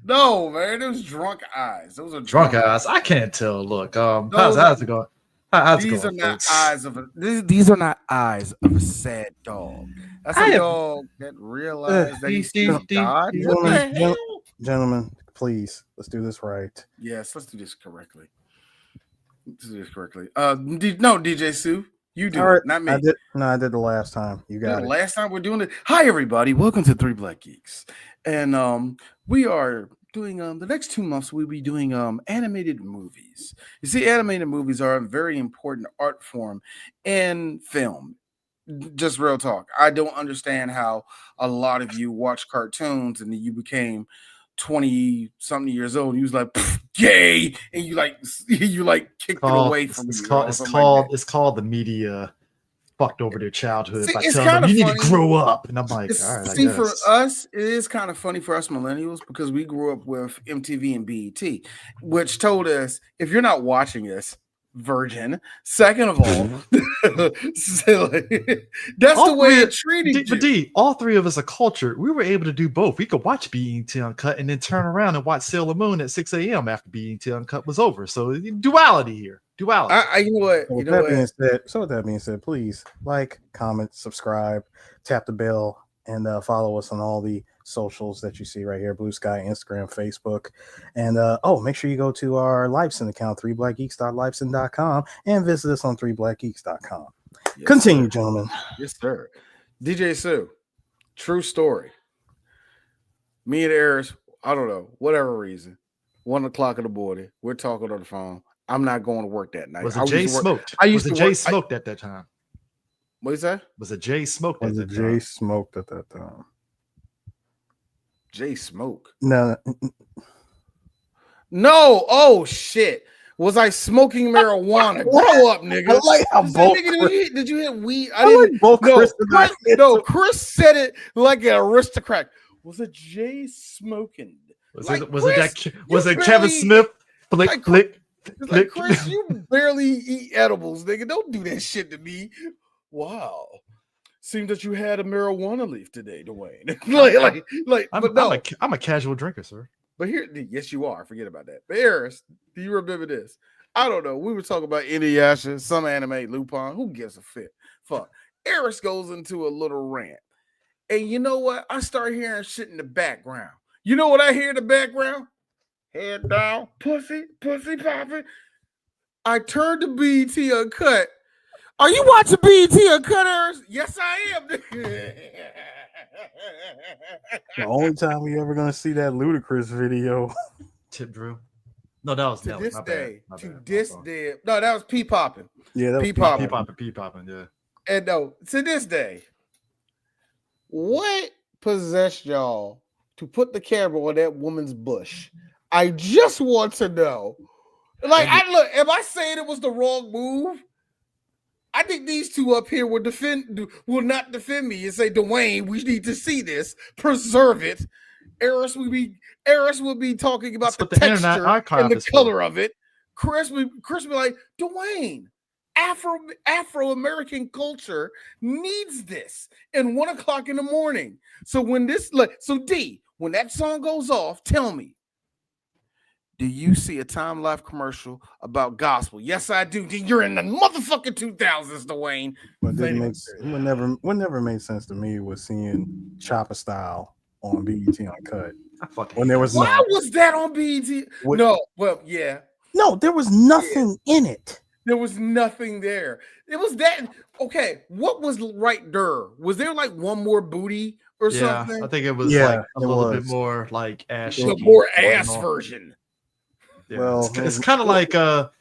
No, man, those drunk eyes. Those are Drunk eyes. I can't tell. Look, how's it going? How's it These going, are not folks? eyes of these are not eyes of a sad dog. That's a dog that realized that he's God. What the hell? Gentlemen, please, let's do this right. Yes, let's do this correctly. No, DJ Sue, you do it, not me. I did the last time. You got it. Last time we're doing it. Hi, everybody. Welcome to Three Black Geeks, and we are doing the next 2 months. We'll be doing animated movies. You see, animated movies are a very important art form in film. Just real talk. I don't understand how a lot of you watch cartoons and you became 20-something years old. And you was like gay, and you kicked it away from it's you. It's called the media fucked over their childhood by it's telling them you funny. need to grow up. And I'm like, all right. See, for us, it is kind of funny for us millennials because we grew up with MTV and BET, which told us if you're not watching us, virgin. Second of all, that's the way it treated you. All three of us are cultured. We were able to do both. We could watch BET Uncut and then turn around and watch Sailor Moon at 6 a.m. after BET Uncut was over. So duality here. Duality. You know what? So with that being said, please like, comment, subscribe, tap the bell, and follow us on all the socials that you see right here: Blue Sky, Instagram, Facebook, and make sure you go to our Libsyn account, 3blackgeeks.libsyn.com, and visit us on 3blackgeeks.com. Yes, continue, gentlemen. Yes, sir. DJ Sue, true story. Me and Eris, I don't know, whatever reason, 1 o'clock in the morning, we're talking on the phone. I'm not going to work that night. Was it Jay smoked? Smoked at that time? What is that? Was it Jay smoked at that time? Jay smoked at that time. Jay smoke? No. Oh shit! Was I smoking marijuana? Grow up, nigga. I like how both. Did you hit weed? I didn't. Like both Chris said it like an aristocrat. Was it Jay smoking? Was it Kevin Smith? Flick. Chris, you barely eat edibles, nigga. Don't do that shit to me. Wow. Seems that you had a marijuana leaf today, Dwayne. I'm a casual drinker, sir. But yes, you are. Forget about that. But Eris, do you remember this? I don't know. We were talking about Inuyasha, some anime, Lupin. Who gives a fuck? Eris goes into a little rant. And you know what? I start hearing shit in the background. You know what I hear in the background? Head down, pussy popping. I turned to BET Uncut. Are you watching BET Uncut, Eris? Yes, I am. The only time we ever gonna see that Ludacris video. Tip Drew. No, that was to Nelly. this My day. bad. To this day. No, that was P Poppin'. Yeah, that was P Poppin'. Yeah. And no, to this day, what possessed y'all to put the camera on that woman's bush? I just want to know. Am I saying it was the wrong move? I think these two up here will not defend me and say, Dwayne, we need to see this, preserve it. Eris will be talking about the texture and the color of it. Chris will be like, Dwayne, Afro-American culture needs this in 1 o'clock in the morning. So when when that song goes off, tell me, do you see a Time Life commercial about gospel? Yes, I do. You're in the motherfucking 2000s, Dwayne. What never made sense to me was seeing Chopper Style on BET Uncut. When there was was that on BET? No, there was nothing in it. There was nothing there. It was that. Okay, what was right there? Was there like one more booty or something? I think it was like a little bit more like ass. The more ass version. Yeah, well, it's kind of like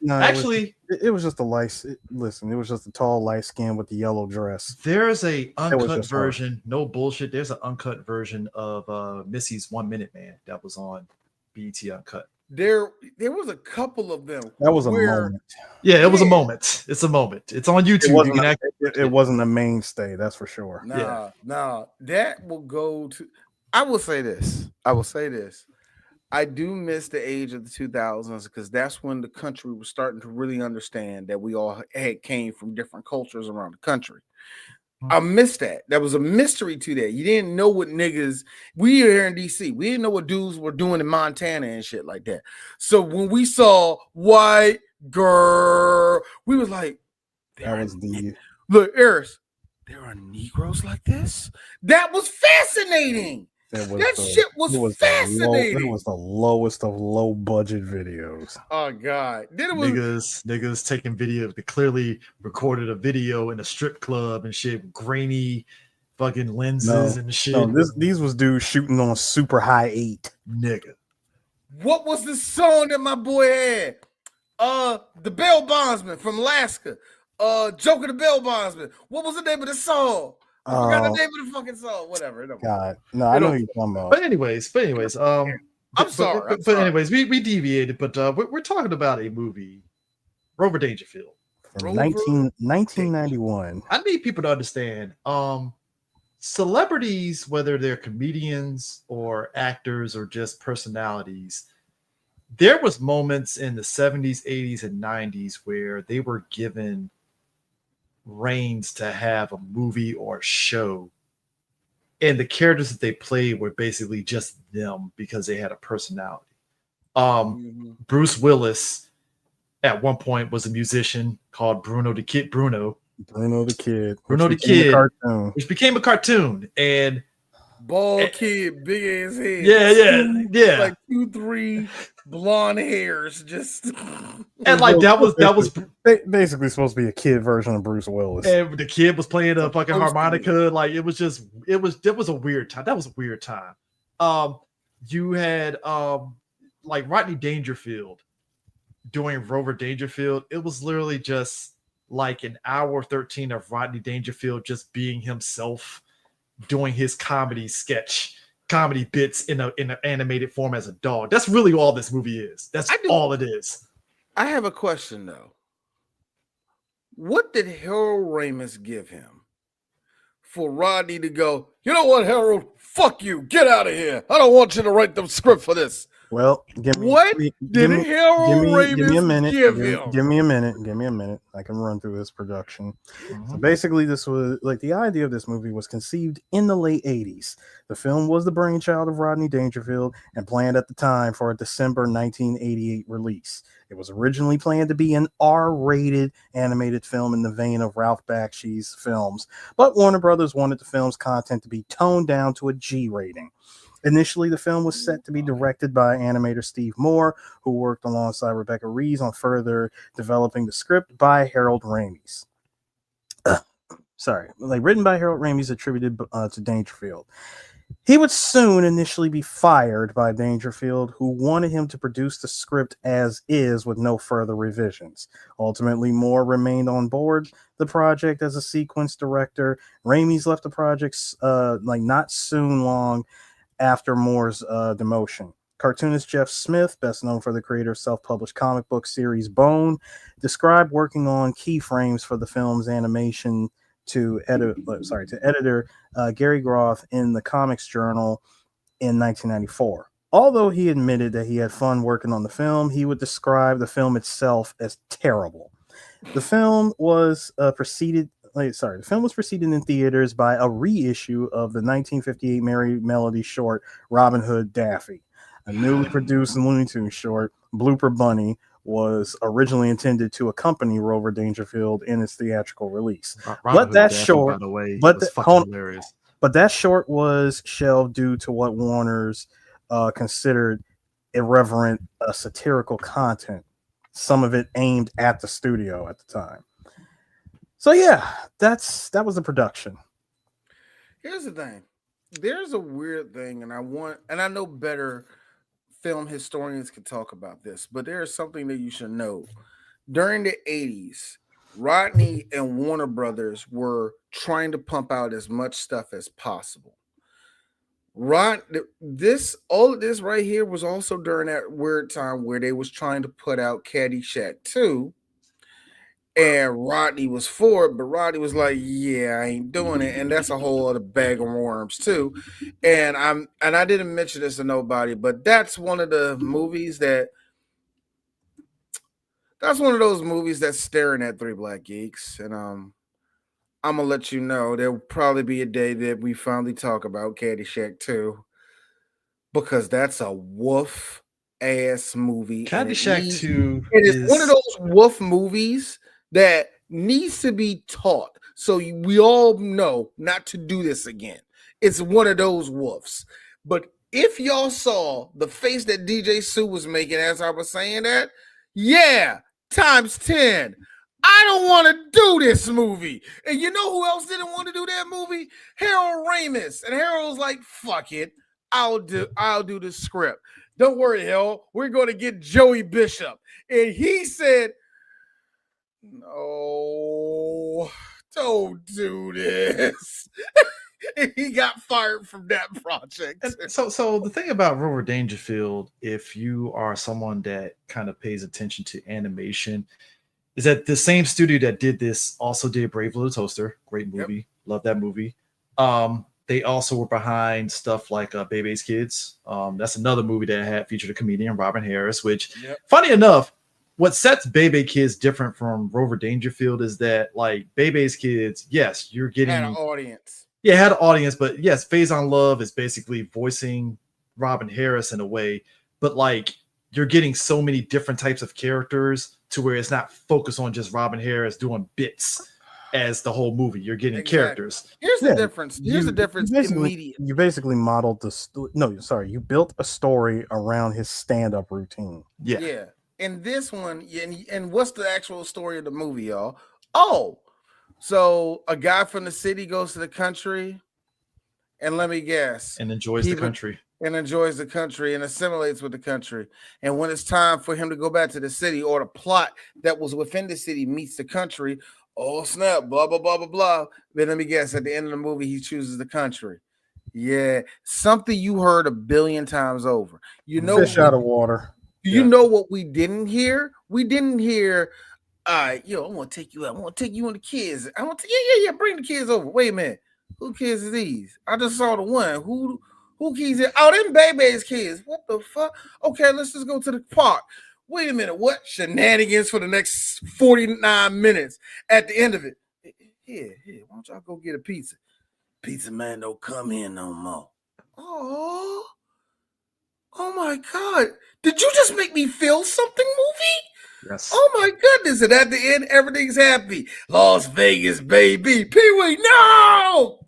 actually, it was just a light. Listen, it was just a tall, light skin with the yellow dress. There's a uncut version. No bullshit. There's an uncut version of Missy's 1 Minute Man that was on BET Uncut. There was a couple of them. That was a moment. Yeah, it was a moment. It's a moment. It's on YouTube. It wasn't a mainstay, that's for sure. Nah. That will go to. I will say this. I do miss the age of the 2000s because that's when the country was starting to really understand that we all came from different cultures around the country. I missed that. There was a mystery to that. You didn't know what niggas. We here in DC. We didn't know what dudes were doing in Montana and shit like that. So when we saw white girl, we was like, That was the look, Eris, there are Negroes like this. That was fascinating. That shit was fascinating. It was the lowest of low budget videos. Oh God! Then it was niggas taking video. They clearly recorded a video in a strip club and shit, grainy fucking lenses and shit. No, these was dudes shooting on super high 8. Nigga. What was the song that my boy had? The Bell Bondsman from Alaska. Joker the Bell Bondsman. What was the name of the song? I forgot the name of the fucking song. Whatever. God, no, I know who you're talking about. But anyways, I'm sorry. But anyways, we deviated, but we're talking about a movie, Rover Dangerfield, from 1991. I need people to understand, celebrities, whether they're comedians or actors or just personalities, there was moments in the 70s, 80s, and 90s where they were given reins to have a movie or a show, and the characters that they played were basically just them because they had a personality. Bruce Willis at one point was a musician called Bruno the Kid, which became a cartoon, and bald kid, big ass head. Yeah. Like 2-3 blonde hairs, just and like that was basically supposed to be a kid version of Bruce Willis. And the kid was playing a fucking harmonica. Like it was a weird time. That was a weird time. You had like Rodney Dangerfield doing Rover Dangerfield. It was literally just like an hour 13 of Rodney Dangerfield just being himself, doing his comedy bits in an animated form as a dog. That's really all this movie is. That's all it is. I have a question though. What did Harold Ramis give him for Rodney to go, you know what, Harold? Fuck you. Get out of here. I don't want you to write the script for this. Well, give me a minute. Give me a minute. I can run through this production. So basically, this was like the idea of this movie was conceived in the late 80s. The film was the brainchild of Rodney Dangerfield and planned at the time for a December 1988 release. It was originally planned to be an R-rated animated film in the vein of Ralph Bakshi's films, but Warner Brothers wanted the film's content to be toned down to a G rating. Initially, the film was set to be directed by animator Steve Moore, who worked alongside Rebecca Reeves on further developing the script by Harold Ramis. Written by Harold Ramis, attributed to Dangerfield. He would soon initially be fired by Dangerfield, who wanted him to produce the script as is with no further revisions. Ultimately, Moore remained on board the project as a sequence director. Ramis left the project not soon long after Moore's demotion. Cartoonist Jeff Smith, best known for the creator of self-published comic book series Bone, described working on keyframes for the film's animation to editor Gary Groth in the Comics Journal in 1994. Although he admitted that he had fun working on the film, he would describe the film itself as terrible. The film was preceded in theaters by a reissue of the 1958 Merry Melody short Robin Hood Daffy. A newly produced Looney Tunes short, Blooper Bunny, was originally intended to accompany Rover Dangerfield in its theatrical release. That short was shelved due to what Warner's considered irreverent satirical content, some of it aimed at the studio at the time. So yeah, that was the production. Here's the thing. There's a weird thing, and I know better film historians can talk about this, but there's something that you should know. During the 80s, Rodney and Warner Brothers were trying to pump out as much stuff as possible. All of this right here was also during that weird time where they was trying to put out Caddyshack 2. And Rodney was for it, but Rodney was like, "Yeah, I ain't doing it," and that's a whole other bag of worms too. And I didn't mention this to nobody, but that's one of the movies that's one of those movies that's staring at Three Black Geeks, and I'm gonna let you know there'll probably be a day that we finally talk about Caddyshack 2 because that's a woof ass movie, and Caddyshack 2 it is one of is those woof movies that needs to be taught so we all know not to do this again. It's one of those woofs. But if y'all saw the face that DJ Sue was making as I was saying that, yeah, times 10. I don't want to do this movie. And you know who else didn't want to do that movie? Harold Ramis. And Harold's like, fuck it. I'll do the script. Don't worry, Harold. We're going to get Joey Bishop. And he said, no, don't do this. And he got fired from that project. And so the thing about Rover Dangerfield, if you are someone that kind of pays attention to animation, is that the same studio that did this also did Brave Little Toaster. Great movie. Yep. Love that movie. They also were behind stuff like Bebe's Kids. That's another movie that had featured a comedian, Robin Harris, which, funny enough, what sets Bebe Kids different from Rover Dangerfield is that, like, Bebe's Kids, yes, you're getting had an audience. Yeah, had an audience, but yes, Faison Love is basically voicing Robin Harris in a way, but like you're getting so many different types of characters to where it's not focused on just Robin Harris doing bits as the whole movie. You're getting characters. Here's the difference. Here's the difference. You basically modeled you built a story around his stand-up routine. Yeah. And this one, and what's the actual story of the movie, y'all? Oh, so a guy from the city goes to the country, and let me guess, and enjoys the country. And enjoys the country and assimilates with the country. And when it's time for him to go back to the city, or the plot that was within the city meets the country, oh snap, blah, blah, blah, blah, blah. Then let me guess, at the end of the movie, he chooses the country. Yeah, something you heard a billion times over. You know, fish out of water. You know what we didn't hear? We didn't hear, I want to take you out. I want to take you and the kids. I want to, yeah, bring the kids over. Wait a minute. Who kids are these? I just saw the one. Who kids are? Oh, them Bebe's kids. What the fuck? Okay, let's just go to the park. Wait a minute. What? Shenanigans for the next 49 minutes. At the end of it, here, why don't y'all go get a pizza? Pizza man don't come in no more. Oh my God. Did you just make me feel something, movie? Yes. Oh my goodness. And at the end, everything's happy. Las Vegas, baby. Pee-wee, no!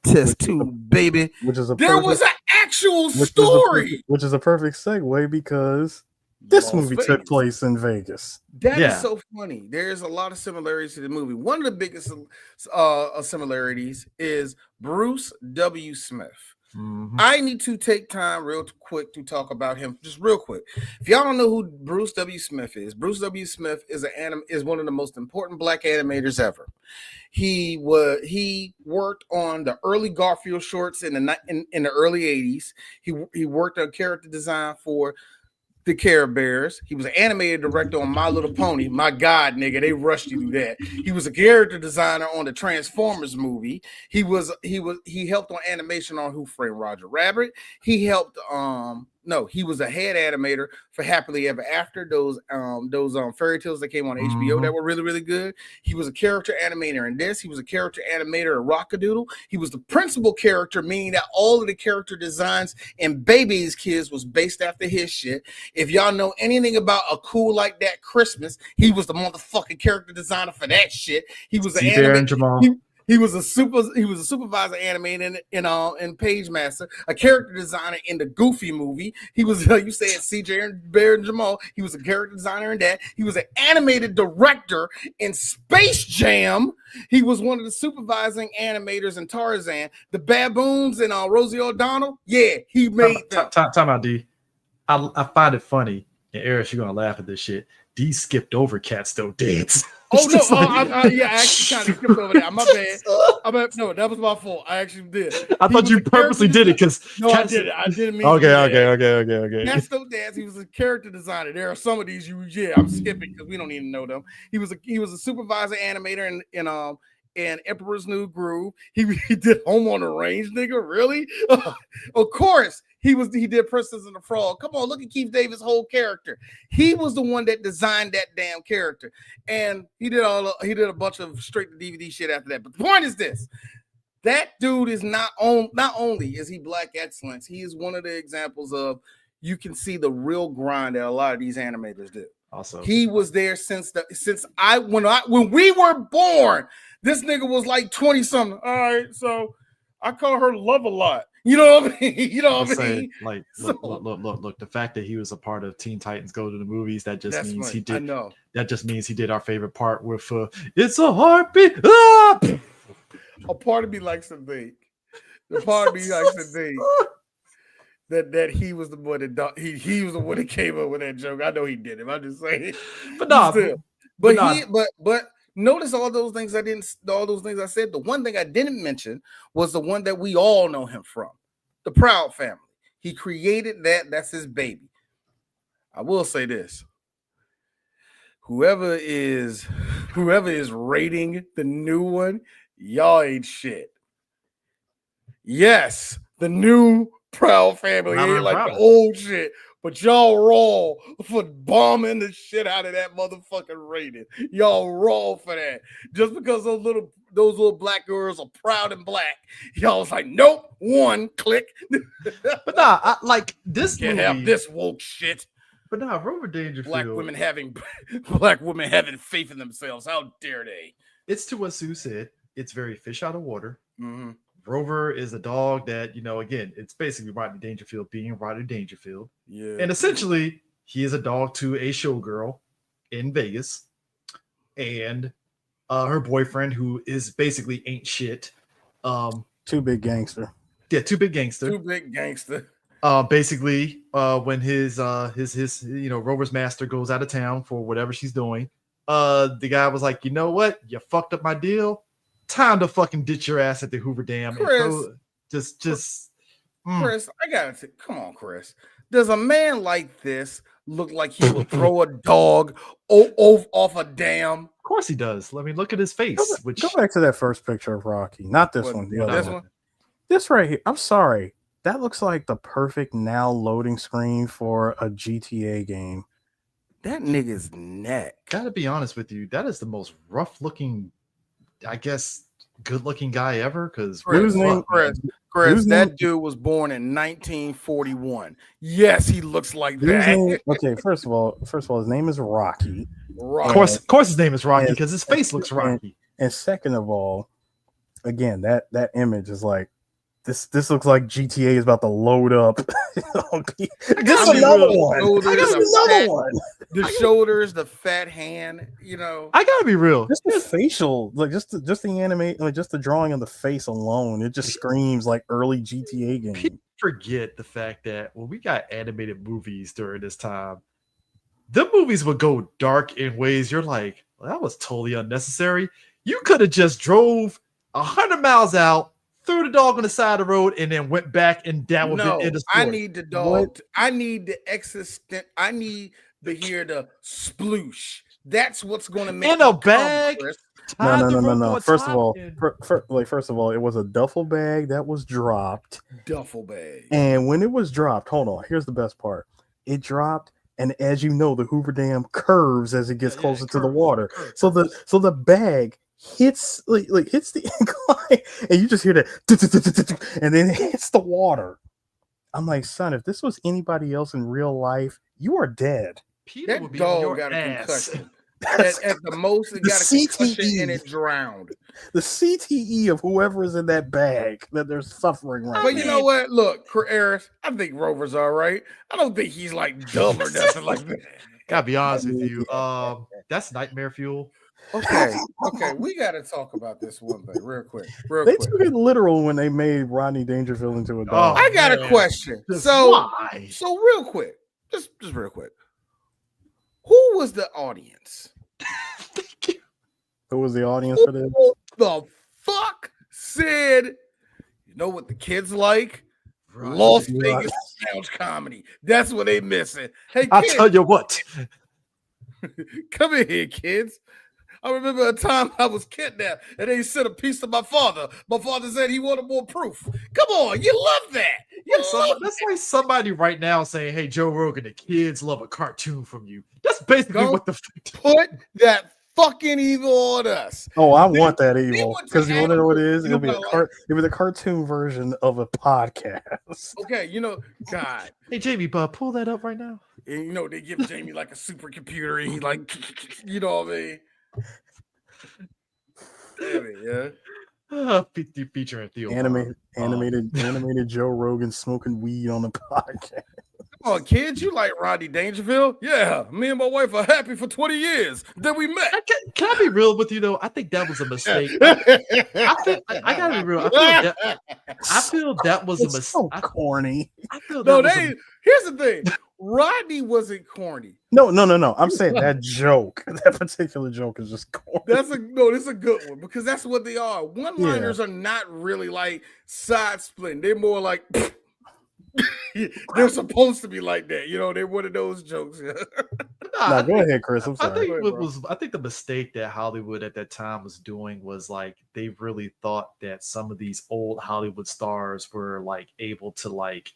Test tube, baby. There was an actual story. Which is a perfect segue because this movie took place in Vegas. That is so funny. There's a lot of similarities to the movie. One of the biggest similarities is Bruce W. Smith. Mm-hmm. I need to take time real quick to talk about him, just real quick. If y'all don't know who Bruce W. Smith is, Bruce W. Smith is one of the most important black animators ever. He worked on the early Garfield shorts in the early 80s. He worked on character design for the Care Bears. He was an animated director on My Little Pony. My God, nigga, they rushed you through that. He was a character designer on the Transformers movie. He helped on animation on Who Framed Roger Rabbit. He helped he was a head animator for Happily Ever After, those fairy tales that came on HBO that were really, really good. He was a character animator in this. He was a character animator in Rockadoodle. He was the principal character, meaning that all of the character designs in Baby's Kids was based after his shit. If y'all know anything about A Cool Like That Christmas, he was the motherfucking character designer for that shit. He was an animator. He was a supervisor animator in Page Master, a character designer in the Goofy movie. He was you said CJ and Bear and Jamal. He was a character designer in that. He was an animated director in Space Jam. He was one of the supervising animators in Tarzan. The Baboons and Rosie O'Donnell. Yeah, he made them. Time out, D. I find it funny, and Eric, you're gonna laugh at this shit. D skipped over Cat Still Dance. Oh no! I actually kind of skipped over that. My bad. No, that was my fault. I actually did. I thought you purposely did it because I did it. I didn't mean. Okay. Cat Still Dance. He was a character designer. There are some of these I'm skipping because we don't even know them. He was a supervisor animator in Emperor's New Groove. He did Home on the Range, nigga. Really? Of course. He did Princess and the Frog. Come on, look at Keith Davis' whole character. He was the one that designed that damn character. And he did a bunch of straight to DVD shit after that. But the point is this. That dude is not only is he black excellence, he is one of the examples of you can see the real grind that a lot of these animators do. Also, he was there when we were born. This nigga was like 20 something. All right, so I call her Love a Lot. You know what I mean? You know what I mean? Like, look. The fact that he was a part of Teen Titans Go to the Movies, that just means he did. I know. That just means he did our favorite part with "It's a Heartbeat." Ah! A part of me likes to think. The part of me likes to think that he was the one that he was the one that came up with that joke. I know he did it. I'm just saying. But no, but notice all those things I said. The one thing I didn't mention was the one that we all know him from, the Proud Family. He created that. That's his baby. I will say this. Whoever is rating the new one, y'all ain't shit. Yes, the new Proud Family ain't like the old shit, but y'all raw for bombing the shit out of that motherfucking rating. Y'all raw for that. Just because those little black girls are proud and black, y'all was like, nope, one click. But nah, I like this can't movie. have this woke shit. But nah, Rover Dangerfield. Black women having faith in themselves. How dare they? It's to what Sue said. It's very fish out of water. Mm-hmm. Rover is a dog that, again, it's basically Rodney Dangerfield being Rodney Dangerfield. Yeah. And essentially, he is a dog to a showgirl in Vegas. And her boyfriend, who is basically ain't shit. Too big gangster. Yeah, too big gangster. Too big gangster. Basically, when his Rover's master goes out of town for whatever she's doing, the guy was like, you know what? You fucked up my deal. Time to fucking ditch your ass at the Hoover Dam. Chris, Chris, I gotta come on, Chris. Does a man like this look like he will throw a dog off a dam? Of course he does. Let me look at his face. Go back to that first picture of Rocky. Not this one. The other one. This right here. I'm sorry. That looks like the perfect now loading screen for a GTA game. That nigga's neck. Gotta be honest with you. That is the most rough looking, I guess, good looking guy ever. Because Chris, that dude was born in 1941. Yes, he looks like that. Okay, first of all, his name is Rocky. Of course, his name is Rocky because his face looks Rocky. And second of all, again, that image is like this looks like GTA is about to load up. This is another one. The shoulders, the fat hand, I gotta be real. Just the facial, like just the animate, like just the drawing of the face alone, it just screams like early GTA game. People forget the fact that when we got animated movies during this time, the movies would go dark in ways you're like, well, that was totally unnecessary. You could have just drove 100 miles out, threw the dog on the side of the road, and then went back, and that would be in the story. I need the dog. I need the existent. I need to hear the sploosh. That's what's going to make in a bag. No. First of all, it was a duffel bag that was dropped. Duffel bag. And when it was dropped, hold on. Here's the best part. It dropped, and as you know, the Hoover Dam curves as it gets closer to the water. So the bag hits hits the incline, and you just hear that, and then it hits the water. I'm like, son, if this was anybody else in real life, you are dead. Peter that would be dog got a concussion. At the most, it got a concussion and it drowned. The CTE of whoever is in that bag that they're suffering right now. But you know what? Look, Harris, I think Rover's all right. I don't think he's like dumb or nothing like that. Gotta be honest with you. That's nightmare fuel. Okay, we got to talk about this one thing real quick. They took it literal when they made Rodney Dangerfield into a dog. I got a question. So real quick, just real quick. Who was the audience? Who was the audience for this? Who the fuck said, you know what the kids like? Las Vegas lounge comedy. That's what they missing. Hey, I'll tell you what. Come in here, kids. I remember a time I was kidnapped and they sent a piece to my father. My father said he wanted more proof. Come on, you love that. That's like somebody right now saying, "Hey, Joe Rogan, the kids love a cartoon from you." That's basically Don't what the put that fucking evil on us. Oh, I want that evil went to because you want to know what it Adam- is? you know It'll be what I like? it'll be the cartoon version of a podcast. Okay, God. Hey, Jamie, pull that up right now. And they give Jamie like a supercomputer and he like, you know what I mean? Damn it, yeah. Featuring Theo. Animated Joe Rogan smoking weed on the podcast. Come on, kids, you like Rodney Dangerfield? Yeah, me and my wife are happy for 20 years. Then we met. Can I be real with you though? I think that was a mistake. I gotta be real. I feel that was a mistake. So corny. I feel No, that here's the thing. Rodney wasn't corny. No. I'm saying that joke, that particular joke is just corny. This is a good one because that's what they are. One-liners are not really like side splitting. They're more like they're supposed to be like that. They're one of those jokes. No, go ahead, Chris. I'm sorry. I think the mistake that Hollywood at that time was doing was like they really thought that some of these old Hollywood stars were like able to like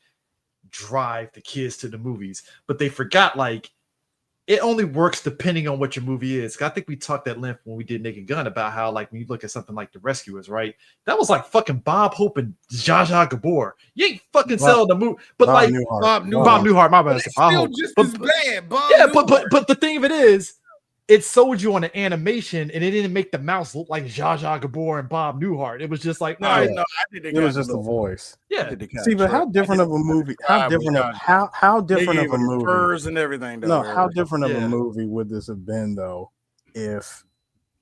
drive the kids to the movies, but they forgot like it only works depending on what your movie is. I think we talked at length when we did Naked Gun about how like when you look at something like The Rescuers, right? That was like fucking Bob Hope and Zsa Zsa Gabor. You ain't fucking selling the movie, but Bob like Newhart. Bob Newhart, my bad. It's still just as bad. Bob Newhart. but the thing of it is, it sold you on an animation, and it didn't make the mouse look like Zsa Zsa Gabor and Bob Newhart. It was just like, I think it was just the voice. Yeah. See, but how different of a movie? How different of a movie? Furs and everything. No, how different of a movie would this have been though if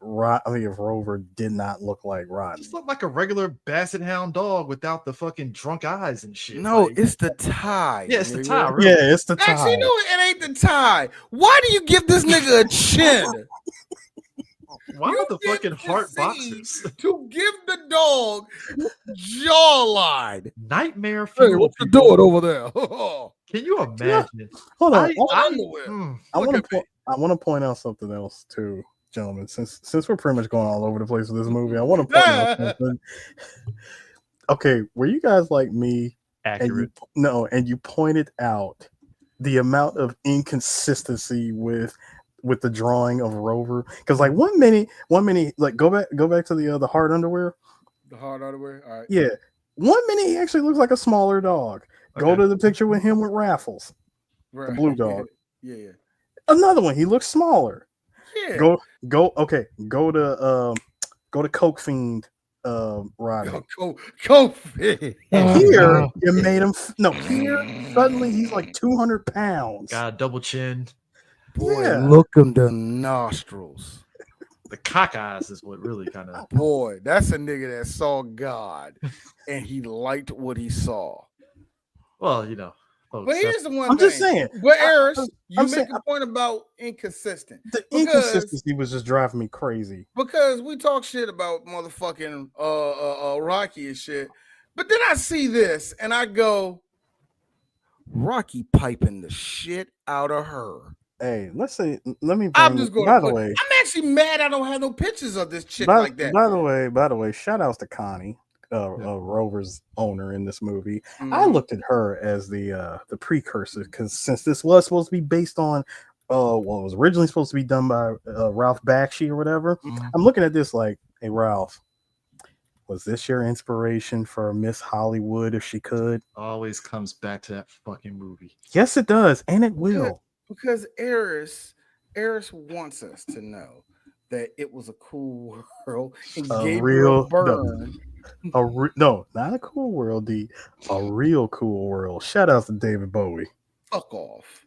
Rover did not look like Rodney? Just looked like a regular basset hound dog without the fucking drunk eyes and shit. No, like, it's the tie. Yeah, it's the tie. Really. Yeah, it's the tie. Actually, no, it ain't the tie. Why do you give this nigga a chin? Why are the fucking heart boxes? To give the dog jawline. Nightmare Hey, fuel. what you doing over there? Can you imagine? Hold on. I want to point out something else too, gentlemen. Since we're pretty much going all over the place with this movie, I want to point out something. Okay, were you guys like me? Accurate. And you pointed out the amount of inconsistency with the drawing of Rover, because like one minute, like go back to the hard underwear. The hard underwear. All right. Yeah, 1 minute he actually looks like a smaller dog. Okay. Go to the picture with him with Raffles, the blue dog. Yeah. Another one, he looks smaller. Yeah. Go to Coke Fiend, Rodney. Coke Fiend. Here you made him. Here suddenly he's like 200 pounds. Got a double chin. Boy, look him the nostrils. The cock eyes is what really kind of. Boy, that's a nigga that saw God and he liked what he saw. Well, but here's the one I'm thing. just saying. But Eris, you I'm make saying, a point about inconsistent. The inconsistency was just driving me crazy. Because we talk shit about motherfucking Rocky and shit. But then I see this and I go, Rocky piping the shit out of her. Hey, let me. I'm just going. By the way, I'm actually mad. I don't have no pictures of this chick like that. By the way, shout outs to Connie, Rover's owner in this movie. Mm-hmm. I looked at her as the precursor because since this was supposed to be based on, it was originally supposed to be done by Ralph Bakshi or whatever. Mm-hmm. I'm looking at this like, hey Ralph, was this your inspiration for Miss Hollywood if she could? Always comes back to that fucking movie. Yes, it does, and it will. Because Eris wants us to know that it was a cool world and gave her a burn. No, not a cool world, D. A real cool world. Shout out to David Bowie. Fuck off.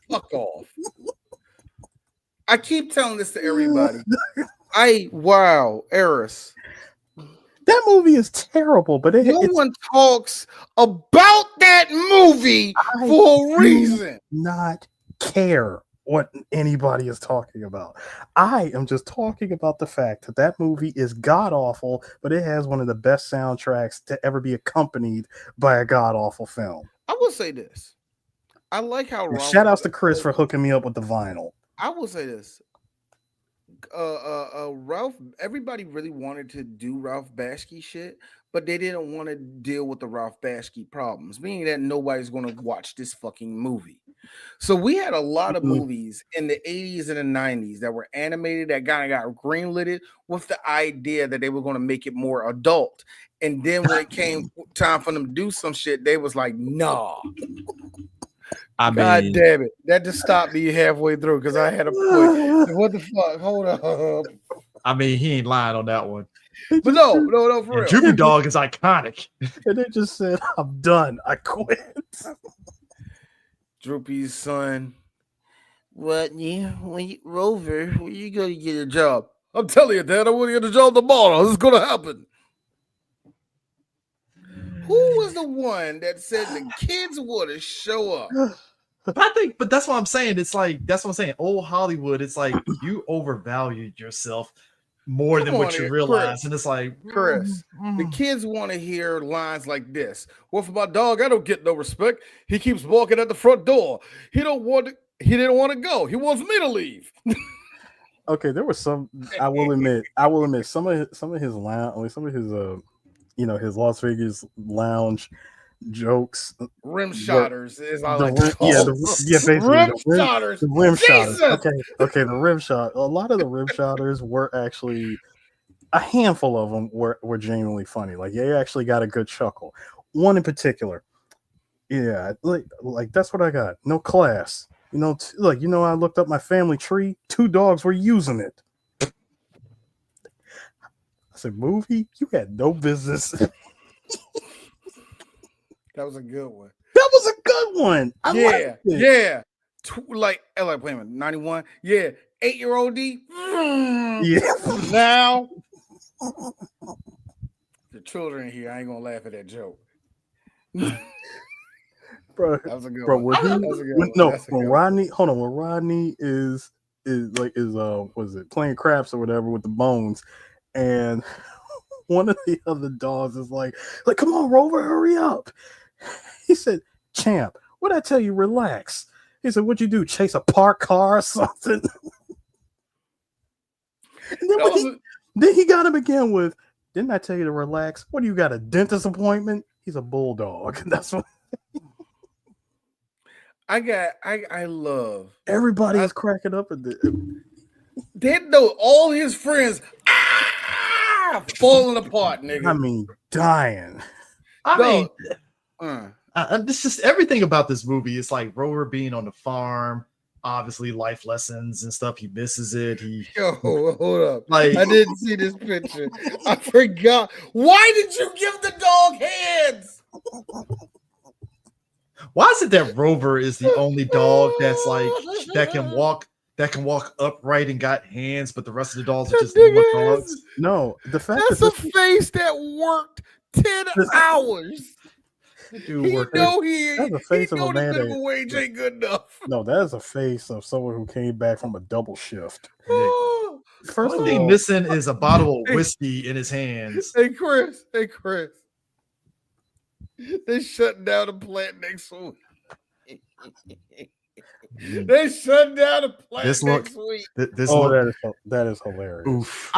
Fuck off. I keep telling this to everybody. Eris. That movie is terrible, but no one talks about that movie for a reason. Not care what anybody is talking about. I am just talking about the fact that movie is god awful, but it has one of the best soundtracks to ever be accompanied by a god awful film. I will say this. I like how shout outs to Chris for hooking me up with the vinyl. I will say this. Ralph. Everybody really wanted to do Ralph Bakshi shit, but they didn't want to deal with the Ralph Bakshi problems, meaning that nobody's going to watch this fucking movie. So we had a lot of movies in the 80s and the 90s that were animated that kind of got greenlit with the idea that they were going to make it more adult. And then when it came time for them to do some shit, they was like, nah. God damn it. That just stopped me halfway through because I had a point. What the fuck? Hold up. I mean, he ain't lying on that one. But no, for real. Droopy Dog is iconic. And they just said, I'm done. I quit. Droopy's son. Rodney, Rover, when you going to get a job? I'm telling you, Dad, I want to get a job tomorrow. This is going to happen. Who was the one that said the kids want to show up? But that's what I'm saying. It's like, that's what I'm saying. Old Hollywood, it's like you overvalued yourself more than what you realize. Chris, and it's like, Chris, the kids want to hear lines like this. Well, for my dog, I don't get no respect. He keeps walking at the front door. He didn't want to go. He wants me to leave. Okay, there was some. I will admit, some of his lounge, some of his his Las Vegas lounge jokes, rim shotters, as I like to call basically rim shotters. The rim shotters. Okay, the rim shot. A lot of the rim shotters were actually, a handful of them were genuinely funny. Like they actually got a good chuckle. One in particular, yeah, like that's what I got. No class. I looked up my family tree. 2 dogs were using it. I said, movie? You had no business. That was a good one. That was a good one. Yeah. Wait a minute, 91. Yeah, 8-year-old D. Yeah. Now, the children here, I ain't gonna laugh at that joke. Bro, that was a good bro, one. When Rodney is playing craps or whatever with the bones, and one of the other dogs is like, come on, Rover, hurry up. He said, champ, what'd I tell you? Relax. He said, what'd you do? Chase a parked car or something? And then he got him again with, didn't I tell you to relax? What do you got, a dentist appointment? He's a bulldog. That's what I love. Everybody is cracking up at this. They know all his friends falling apart, nigga. I mean, dying. This just everything about this movie. It's like Rover being on the farm, obviously life lessons and stuff. He misses it. Yo, hold up. I didn't see this picture. I forgot. Why did you give the dog hands? Why is it that Rover is the only dog that's like that can walk upright and got hands, but the rest of the dogs are just little dogs? No, the fact that's a face that worked 10 hours. He know the minimum wage ain't good enough. No, that is a face of someone who came back from a double shift. First thing missing is a bottle of whiskey in his hands. Hey Chris. They shut down the plant next week. They shut down the plant next week. That is hilarious. Oof.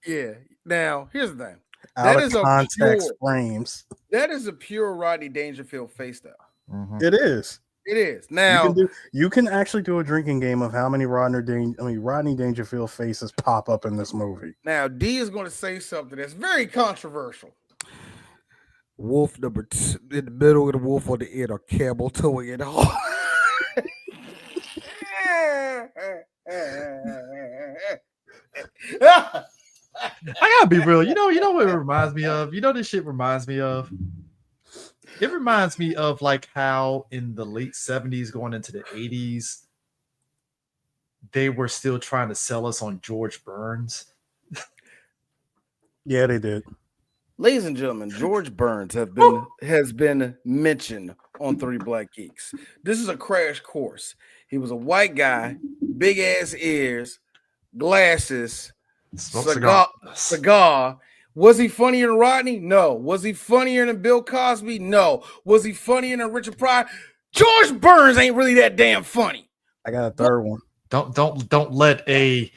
Yeah. Now here's the thing. Out of context frames. That is a pure Rodney Dangerfield face, though. Mm-hmm. It is. Now you can actually do a drinking game of how many Rodney Dangerfield faces pop up in this movie. Now D is going to say something that's very controversial. Wolf number 2 in the middle of the wolf on the end, or camel towing it home. I gotta be real. You know what it reminds me of? This shit reminds me of? It reminds me of like how in the late 70s going into the 80s, they were still trying to sell us on George Burns. Yeah, they did. Ladies and gentlemen, George Burns has been mentioned on 3 Black Geeks. This is a crash course. He was a white guy, big ass ears, glasses, cigar. Was he funnier than Rodney? No. Was he funnier than Bill Cosby? No. Was he funnier than Richard Pryor? George Burns ain't really that damn funny. I got a third one. Don't let a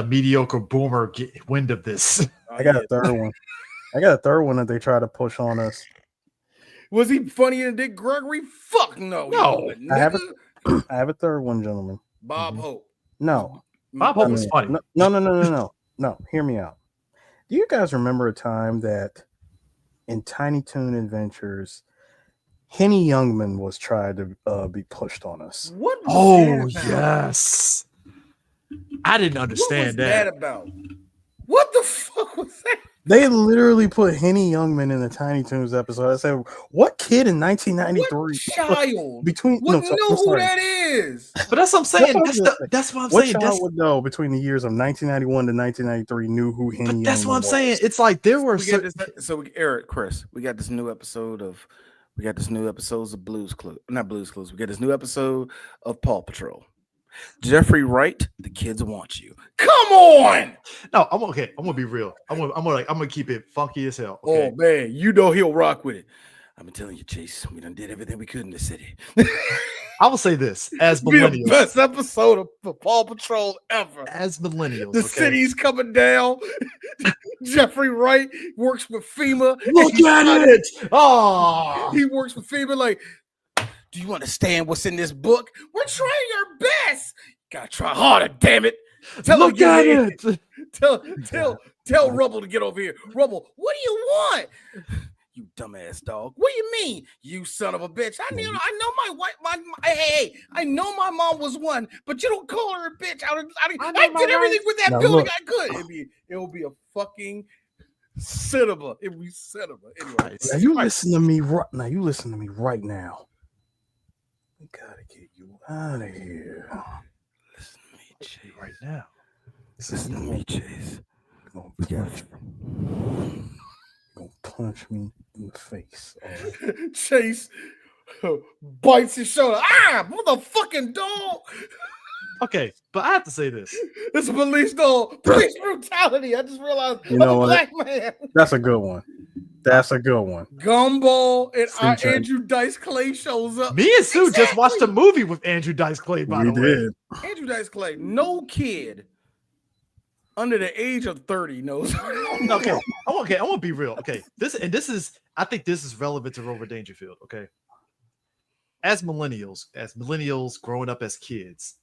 mediocre boomer get wind of this. I got a third one. I got a third one that they try to push on us. Was he funnier than Dick Gregory? Fuck no. No. I have a third one, gentlemen. Bob Hope. No. Bob Hope was funny. No. Hear me out. Do you guys remember a time that in Tiny Toon Adventures, Henny Youngman was tried to be pushed on us? What was that about? Yes. I didn't understand that. About? What the fuck was that? They literally put Henny Youngman in the Tiny Toons episode. I said, "What kid in 1993? What child Between wouldn't know who that is?" But that's what I'm saying. That's what I'm saying. What child would know between the years of 1991 to 1993 knew who Henny Youngman was? That's what I'm saying. It's like there were Eric, Chris, we got this new episodes of Blues Clues. Not Blues Clues. We got this new episode of Paw Patrol. Jeffrey Wright, the kids want you. Come on. No, I'm okay. I'm gonna be real. I'm gonna keep it funky as hell. Okay? Oh man, you know he'll rock with it. I've been telling you, Chase, we done did everything we could in the city. I will say this as Be the millennials. best episode of Paw Patrol ever. As millennials, The city's coming down. Jeffrey Wright works with FEMA. Look at it. Oh, He works with FEMA like, do you understand what's in this book? We're trying our best. Gotta try harder, damn it. look at it. Tell Rubble to get over here. Rubble, what do you want? You dumbass dog. What do you mean, you son of a bitch? I know my wife. Hey, I know my mom was one, but you don't call her a bitch. I did everything with that building I could. It will be a fucking cinema. It will be cinema. Anyway, Now you listen to me right now. We gotta get you out of here. listen to me, Chase. Right now. Listen to me, Chase. You're gonna punch me in the face. Right? Chase bites his shoulder. Ah, motherfucking dog. Okay, but I have to say this. It's a police dog. Police brutality. I just realized You know I'm a what? black man. That's a good one. Gumball and See, Andrew Dice Clay shows up. Me and Sue just watched a movie with Andrew Dice Clay, by the way. did. Andrew Dice Clay. No kid under the age of 30 knows. Okay, I want to be real. Okay, I think this is relevant to Rover Dangerfield. Okay, as millennials growing up as kids,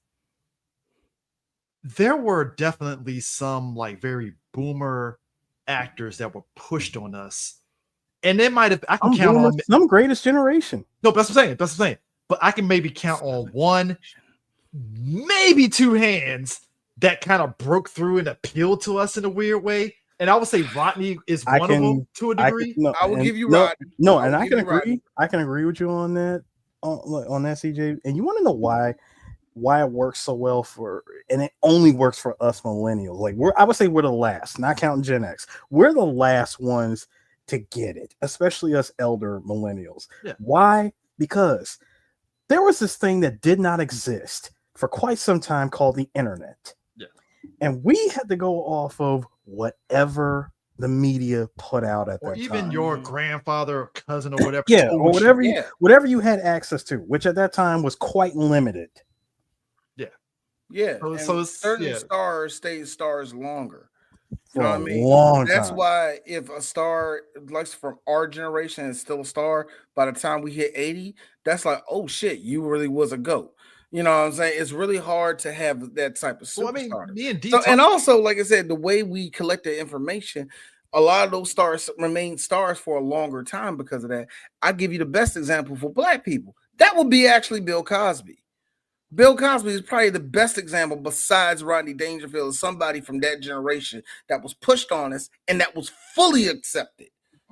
there were definitely some like very boomer actors that were pushed on us, and they might have. I can count on some Greatest Generation. No, but that's what I'm saying. But I can maybe count on one, maybe two hands that kind of broke through and appealed to us in a weird way. And I would say Rodney is one of them to a degree. I will give you Rodney. No, and I can agree. Rodney. I can agree with you on that. On that, CJ. And you want to know why it works so well and it only works for us millennials. Like I would say we're the last, not counting Gen X. We're the last ones to get it, especially us elder millennials. Yeah. Why? Because there was this thing that did not exist for quite some time called the internet. Yeah. And we had to go off of whatever the media put out at that time. Or even your grandfather or cousin or whatever. Yeah, or whatever you had access to, which at that time was quite limited. Yeah. So certain stars stay stars longer. You know what I mean? Long That's time. why if a star, like from our generation, is still a star, by the time we hit 80, that's like, oh shit, you really was a GOAT. You know what I'm saying? It's really hard to have that type of superstar. Well, I mean, me and D and also, like I said, the way we collect the information, a lot of those stars remain stars for a longer time because of that. I give you the best example for black people. That would be actually Bill Cosby. Bill Cosby is probably the best example besides Rodney Dangerfield, somebody from that generation that was pushed on us and that was fully accepted.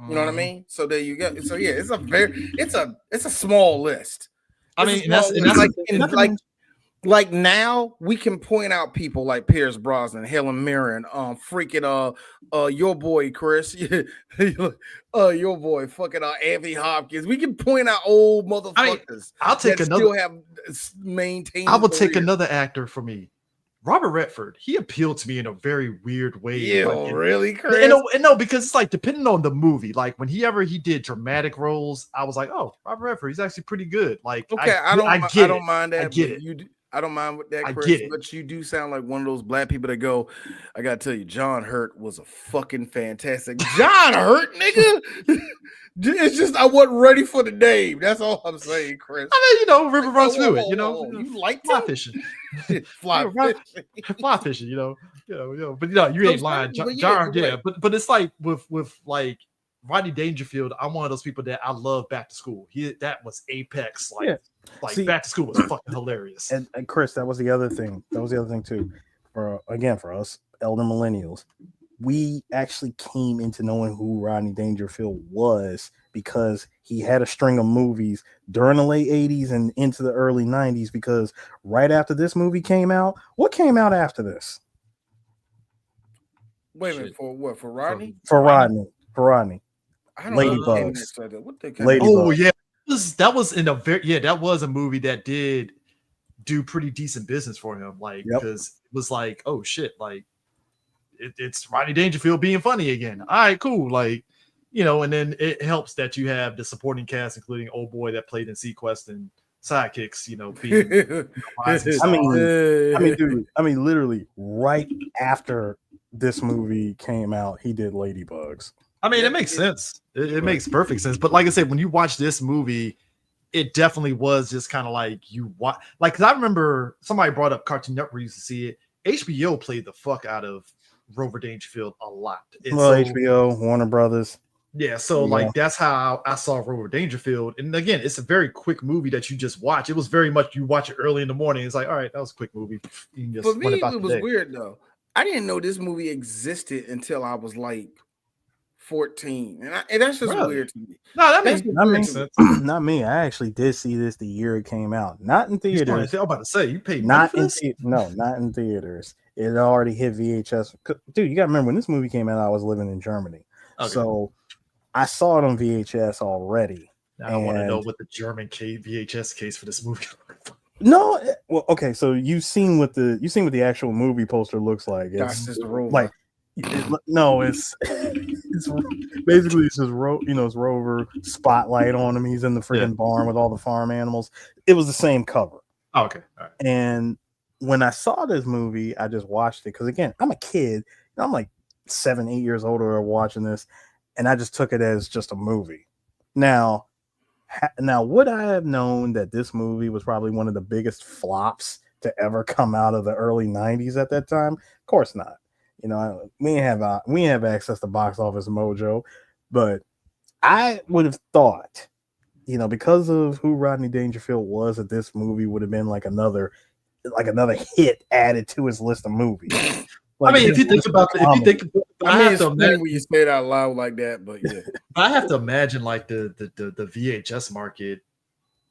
You know what I mean? So there you go. So yeah, it's a small list. I mean, and that's like now we can point out people like Pierce Brosnan, Helen Mirren, freaking your boy Chris, your boy fucking Anthony Hopkins. We can point out old motherfuckers. I'll take another. Still have maintained. I will take another actor for me. Robert Redford. He appealed to me in a very weird way. Yeah, really, Chris? No, because it's like depending on the movie. Like when he did dramatic roles, I was like, oh, Robert Redford, he's actually pretty good. Like, okay, I don't mind that. I don't mind with that, I Chris, get it. but you do sound like one of those black people that go, I gotta tell you, John Hurt was a fucking fantastic. John Hurt, nigga. It's just I wasn't ready for the name. That's all I'm saying, Chris. I mean, river runs through it. You like fly fishing, fly fishing. fly fishing. But you ain't lying, John. Yeah, but it's like with like Rodney Dangerfield. I'm one of those people that I love Back to School. That was apex. Like Back to School was fucking hilarious. And Chris, that was the other thing. That was the other thing too. For us elder millennials, we actually came into knowing who Rodney Dangerfield was because he had a string of movies during the late 80s and into the early 90s, because right after this movie came out, what came out after this? Wait a minute, for what? For Rodney? For Rodney. I don't Ladybugs. know. What the Oh yeah. That was a movie that did do pretty decent business for him. Because it was like, oh shit, like it's Rodney Dangerfield being funny again. All right, cool. And then it helps that you have the supporting cast, including old boy that played in Sequest and sidekicks, being I mean, literally right after this movie came out, he did Ladybugs. I mean, it makes sense. It makes perfect sense. But like I said, when you watch this movie, it definitely was just kind of like you watch. Like, because I remember somebody brought up Cartoon Network used to see it. HBO played the fuck out of Rover Dangerfield a lot. HBO, Warner Brothers. Yeah, so that's how I saw Rover Dangerfield. And again, it's a very quick movie that you just watch. It was very much you watch it early in the morning. It's like, all right, that was a quick movie. For me, it was weird though. I didn't know this movie existed until I was like 14, and that's just weird to me. No, that makes sense. Not me. I actually did see this the year it came out, not in theaters. I'm about to say you paid not in not in theaters. It already hit VHS. Dude, you got to remember when this movie came out, I was living in Germany, so I saw it on VHS already. I don't want to know what the German VHS case for this movie. No, well, okay. So you've seen what the actual movie poster looks like. It's just a like. It's basically it's just it's Rover spotlight on him. He's in the freaking barn with all the farm animals. It was the same cover. Oh, okay. All right. And when I saw this movie, I just watched it because again, I'm a kid. I'm like 7, 8 years older watching this, and I just took it as just a movie. Now, would I have known that this movie was probably one of the biggest flops to ever come out of the early 90s at that time? Of course not. We have access to Box Office Mojo, but I would have thought, because of who Rodney Dangerfield was, that this movie would have been like another hit added to his list of movies. If you think about it, it's funny when you say it out loud like that, but yeah. I have to imagine like the VHS market.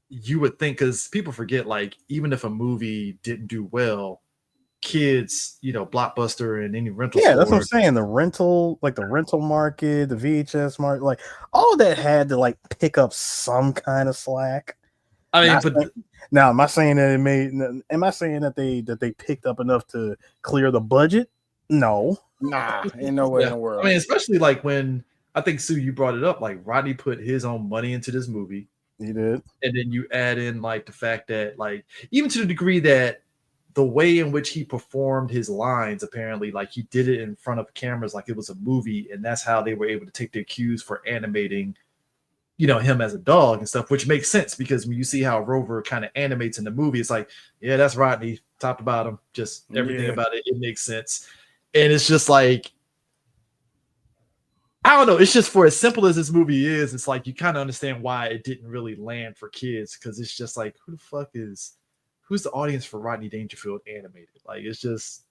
You would think, because people forget, like even if a movie didn't do well, kids, Blockbuster and any rental store. That's what I'm saying. The rental market, the VHS market, like all that had to like pick up some kind of slack. I mean, now am I saying that am I saying that they picked up enough to clear the budget? No. Nah, ain't no way in the world. I mean, especially like when I think Sue, you brought it up, like Rodney put his own money into this movie. He did. And then you add in like the fact that like even to the degree that the way in which he performed his lines, apparently, like he did it in front of cameras like it was a movie, and that's how they were able to take their cues for animating, him as a dog and stuff, which makes sense because when you see how Rover kind of animates in the movie, it's like, yeah, that's Rodney, top to bottom, just everything about it makes sense. And it's just like, I don't know, it's just for as simple as this movie is, it's like you kind of understand why it didn't really land for kids, because it's just like, who's the audience for Rodney Dangerfield animated? Like, it's just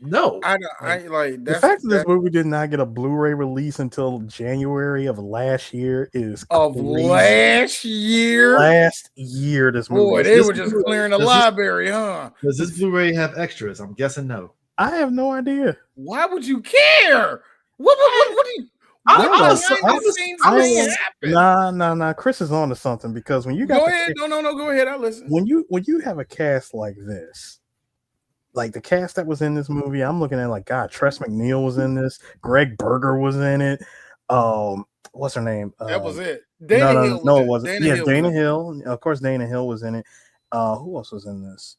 no. The fact that this movie did not get a Blu-ray release until January of last year is crazy. Last year. This movie. Boy, they were just clearing the library, huh? Does this Blu-ray have extras? I'm guessing no. I have no idea. Why would you care? What do you? Nah. Chris is on to something, because when you got go ahead, go ahead. I listen. When you have a cast like this, like the cast that was in this movie, I'm looking at like, God, Tress MacNeille was in this. Greg Berger was in it. What's her name? That was it. Dana Hill. No, it wasn't. Dana Hill. Of course, Dana Hill was in it. Who else was in this?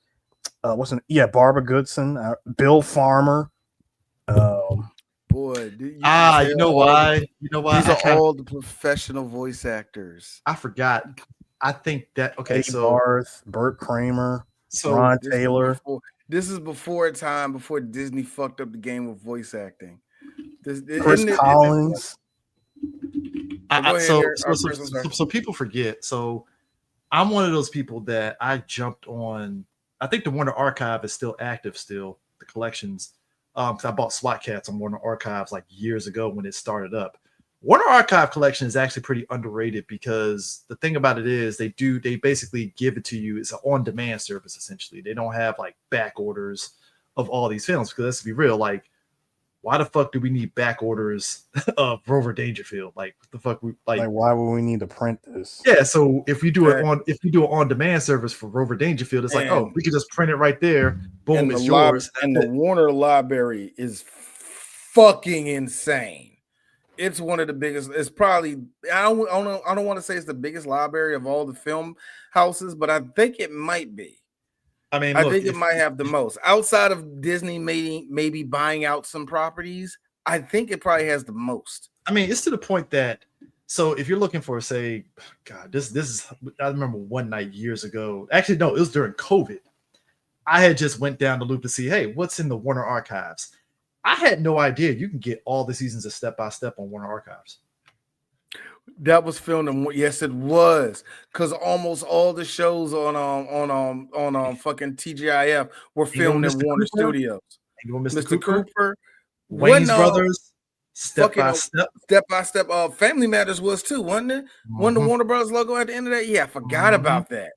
Barbara Goodson, Bill Farmer. Boy, You know why? These are all the professional voice actors. I forgot. I think that okay. Eddie Barth, Burt Kramer, Ron Taylor. This is before a time before Disney fucked up the game with voice acting. Chris Collins. So people forget. So I'm one of those people that I jumped on. I think the Warner Archive is still active, the collections. Because I bought SWAT Cats on Warner Archives like years ago when it started up. Warner Archive collection is actually pretty underrated because the thing about it is they basically give it to you. It's an on-demand service essentially. They don't have like back orders of all these films because let's be real, like why the fuck do we need back orders of Rover Dangerfield? Like what the fuck like why would we need to print this? Yeah, so if we do an on-demand service for Rover Dangerfield, it's like, oh, we can just print it right there. Boom, it's yours. And the Warner library is fucking insane. It's one of the biggest. It's probably I don't want to say it's the biggest library of all the film houses, but I think it might be. I mean, I think it might have the most outside of Disney maybe buying out some properties. I think it probably has the most. I mean, it's to the point that so if you're looking for, say, God, this is I remember one night years ago. Actually, no, it was during COVID. I had just went down the loop to see, hey, what's in the Warner Archives. I had no idea you can get all the seasons of Step by Step on Warner Archives. That was filmed in, yes, it was, because almost all the shows on fucking TGIF were filmed in Warner Studios. Mr. Cooper, Wayne's Brothers, Step by Step. Family Matters was too, wasn't it? Wasn't the Warner Brothers logo at the end of that? Yeah, I forgot about that.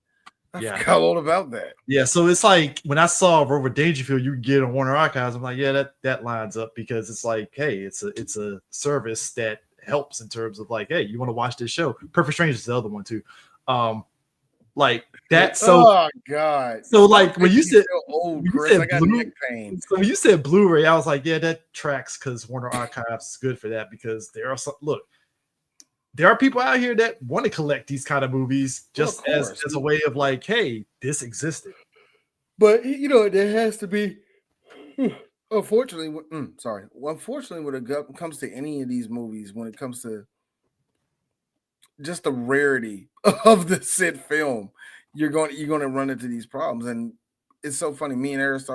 I forgot all about that. Yeah, so it's like when I saw Rover Dangerfield, you get on Warner Archives. I'm like, yeah, that lines up because it's like, hey, it's a service that helps in terms of like, hey, you want to watch this show? Perfect Strangers is the other one too. Like that. So oh god. So like when you said old, Chris, I got neck pain. So when you said Blu-ray, I was like, yeah, that tracks because Warner Archives is good for that because there are some there are people out here that want to collect these kind of movies just as a way of like, hey, this existed. But there has to be. Unfortunately, when it comes to any of these movies, when it comes to just the rarity of the said film, you're going to run into these problems. And it's so funny. Me and Eris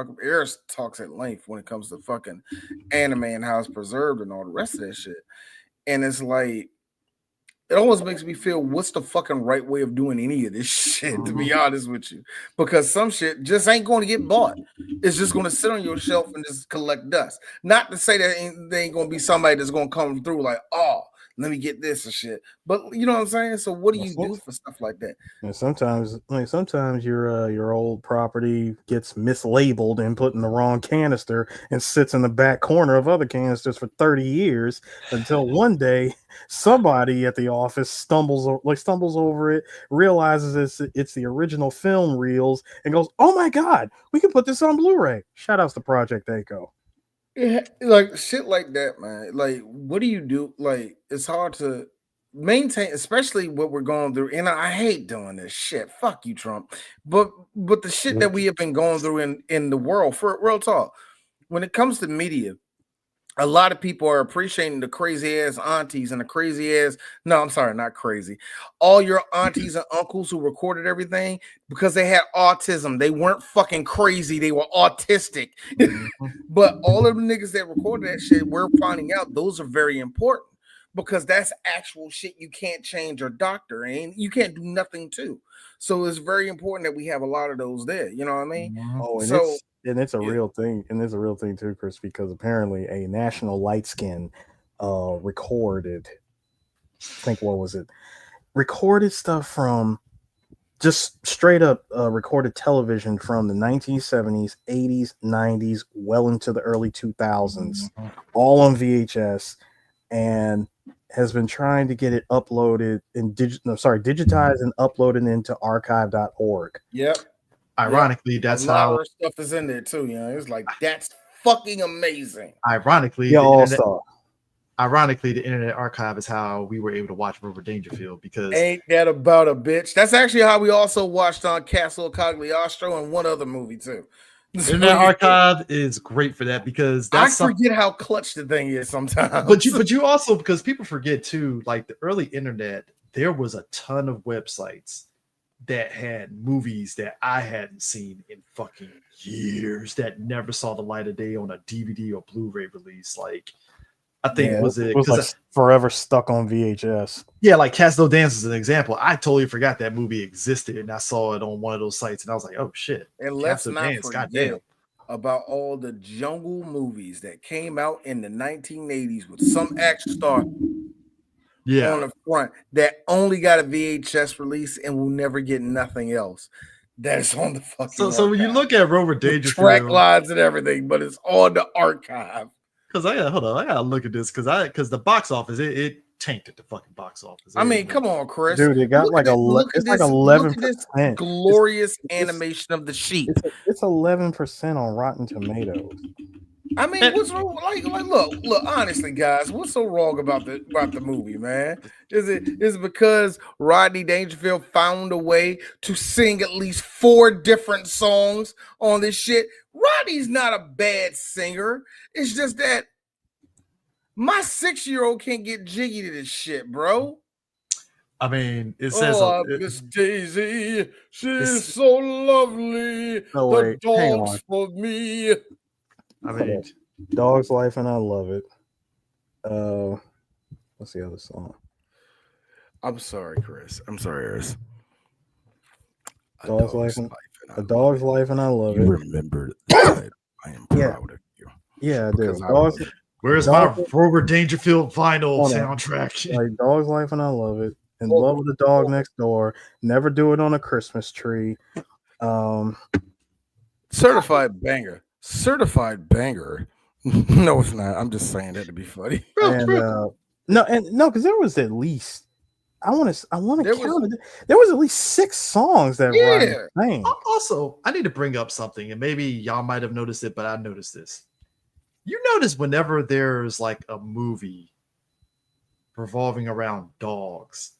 talks at length when it comes to fucking anime and how it's preserved and all the rest of that shit. And it's like, it almost makes me feel, what's the fucking right way of doing any of this shit, to be honest with you? Because some shit just ain't going to get bought. It's just going to sit on your shelf and just collect dust. Not to say that there ain't going to be somebody that's going to come through like, oh, let me get this and shit. But you know what I'm saying? So what do you do for stuff like that? And sometimes your old property gets mislabeled and put in the wrong canister and sits in the back corner of other canisters for 30 years until one day somebody at the office stumbles over it, realizes it's the original film reels, and goes, "Oh my god, we can put this on Blu-ray." Shout outs to Project Echo. Yeah, like shit like that, man. Like, what do you do? Like, it's hard to maintain, especially what we're going through. And I hate doing this shit. Fuck you, Trump. But the shit that we have been going through in the world, for real talk, when it comes to media, a lot of people are appreciating the crazy ass aunties and the crazy ass. No, I'm sorry, not crazy. All your aunties and uncles who recorded everything because they had autism. They weren't fucking crazy. They were autistic. But all of the niggas that recorded that shit, we're finding out those are very important because that's actual shit you can't change or doctor and you can't do nothing to. So it's very important that we have a lot of those there. You know what I mean? Oh, and it's a real thing, and it's a real thing too, Chris, because apparently a national light skin recorded, I think, what was it? Recorded stuff from just straight up recorded television from the 1970s, 80s, 90s, well into the early 2000s, all on VHS, and has been trying to get it uploaded in digitized and uploaded into archive.org. Yep. Ironically, that's how stuff is in there too. It's like, that's fucking amazing. Ironically, All-star. ironically, the Internet Archive is how we were able to watch Rover Dangerfield because Ain't that about a bitch? That's actually how we also watched on Castle Cagliostro and one other movie too. Internet Archive is great for that because I forget how clutch the thing is sometimes. But you also, because people forget too, like the early internet, there was a ton of websites that had movies that I hadn't seen in fucking years that never saw the light of day on a DVD or Blu-ray release. Like, I think it was like forever stuck on VHS. Yeah, like Cast No Dance is an example. I totally forgot that movie existed, and I saw it on one of those sites, and I was like, "Oh shit!" And let's not forget about all the jungle movies that came out in the 1980s with some action star on the front that only got a VHS release and will never get nothing else. That's on the fucking. So when you look at Rover Dangerfield, track lines and everything, but it's on the archive. Because I gotta look at this because the box office it tanked the fucking box office. I mean, come on, Chris, dude, it got like 11%. Glorious animation of the sheep. It's 11% on Rotten Tomatoes. I mean, what's wrong? Like, look. Honestly, guys, what's so wrong about the movie, man? Is it because Rodney Dangerfield found a way to sing at least 4 different songs on this shit? Rodney's not a bad singer. It's just that my 6-year-old can't get jiggy to this shit, bro. I mean, it says, Miss Daisy, she's so lovely. The dog's for me. I mean, Dog's Life and I Love It. What's the other song? I'm sorry, Chris. I'm sorry, Eris. A Dog's Life and I Love It. Remember that I am proud of you. Yeah, dude. Where's my Rover Dangerfield vinyl soundtrack? Like Dog's Life and I Love It. In Love with the Dog Next Door. Never Do It on a Christmas Tree. Certified banger. No, it's not. I'm just saying that to be funny. No, because there was at least I want to count it. There was at least 6 songs that were sang. Also, I need to bring up something, and maybe y'all might have noticed it, but I noticed this. You notice whenever there's like a movie revolving around dogs,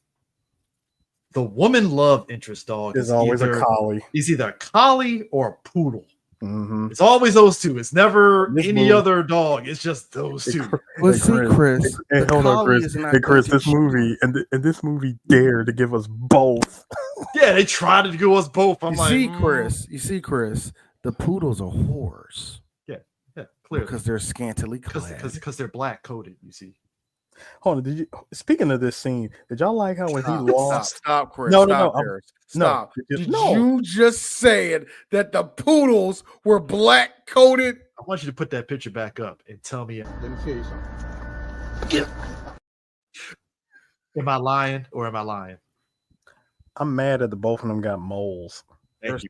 the woman love interest dog is always a collie. He's either a collie or a poodle. Mm-hmm. It's always those two. It's never any other dog. It's just those two. Well, see, Chris. Hold on, Chris. Hey, Chris, this movie and this movie dared to give us both. Yeah, they tried to give us both. You see, Chris. The poodles are whores. Yeah, clearly because they're scantily clad. Because they're black coated. You see. Hold on. Speaking of this scene, did y'all like how when he lost? Stop, Chris. No. Stop. Did you just say that the poodles were black coated? I want you to put that picture back up and tell me. Let me tell you something. Am I lying or am I lying? I'm mad that the both of them got moles. Thank you.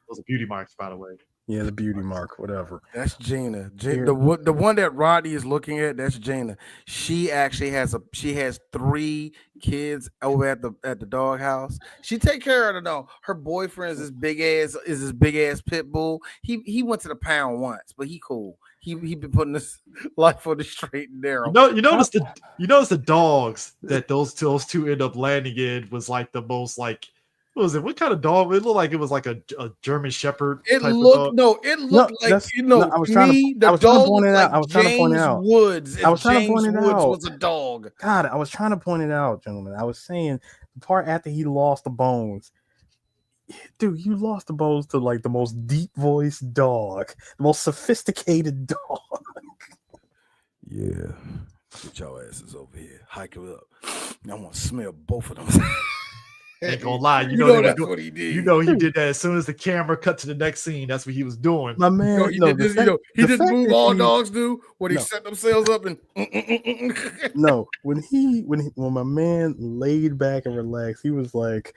Those are beauty marks, by the way. Yeah, the beauty mark, whatever. That's Gina. The one that Rodney is looking at, that's Gina. She actually has 3 kids over at the doghouse. She take care of the dog. Her boyfriend is this big ass pit bull. He went to the pound once, but he cool. He been putting this life on the straight and narrow. You notice the dogs that those two end up landing in was like the most like. What was it? What kind of dog? It looked like it was like a German Shepherd. It looked like I was trying to point it out. I was trying to point it out. Woods was a dog. God, I was trying to point it out, gentlemen. I was saying the part after he lost the bones. Dude, you lost the bones to like the most deep voiced dog, the most sophisticated dog. Yeah, get your asses over here. Hike it up. I want to smell both of them. Ain't gonna lie, you know that's what he did. You know he did that as soon as the camera cut to the next scene. That's what he was doing. My man, he did move all dogs do when they set themselves up and. No, when my man laid back and relaxed, he was like,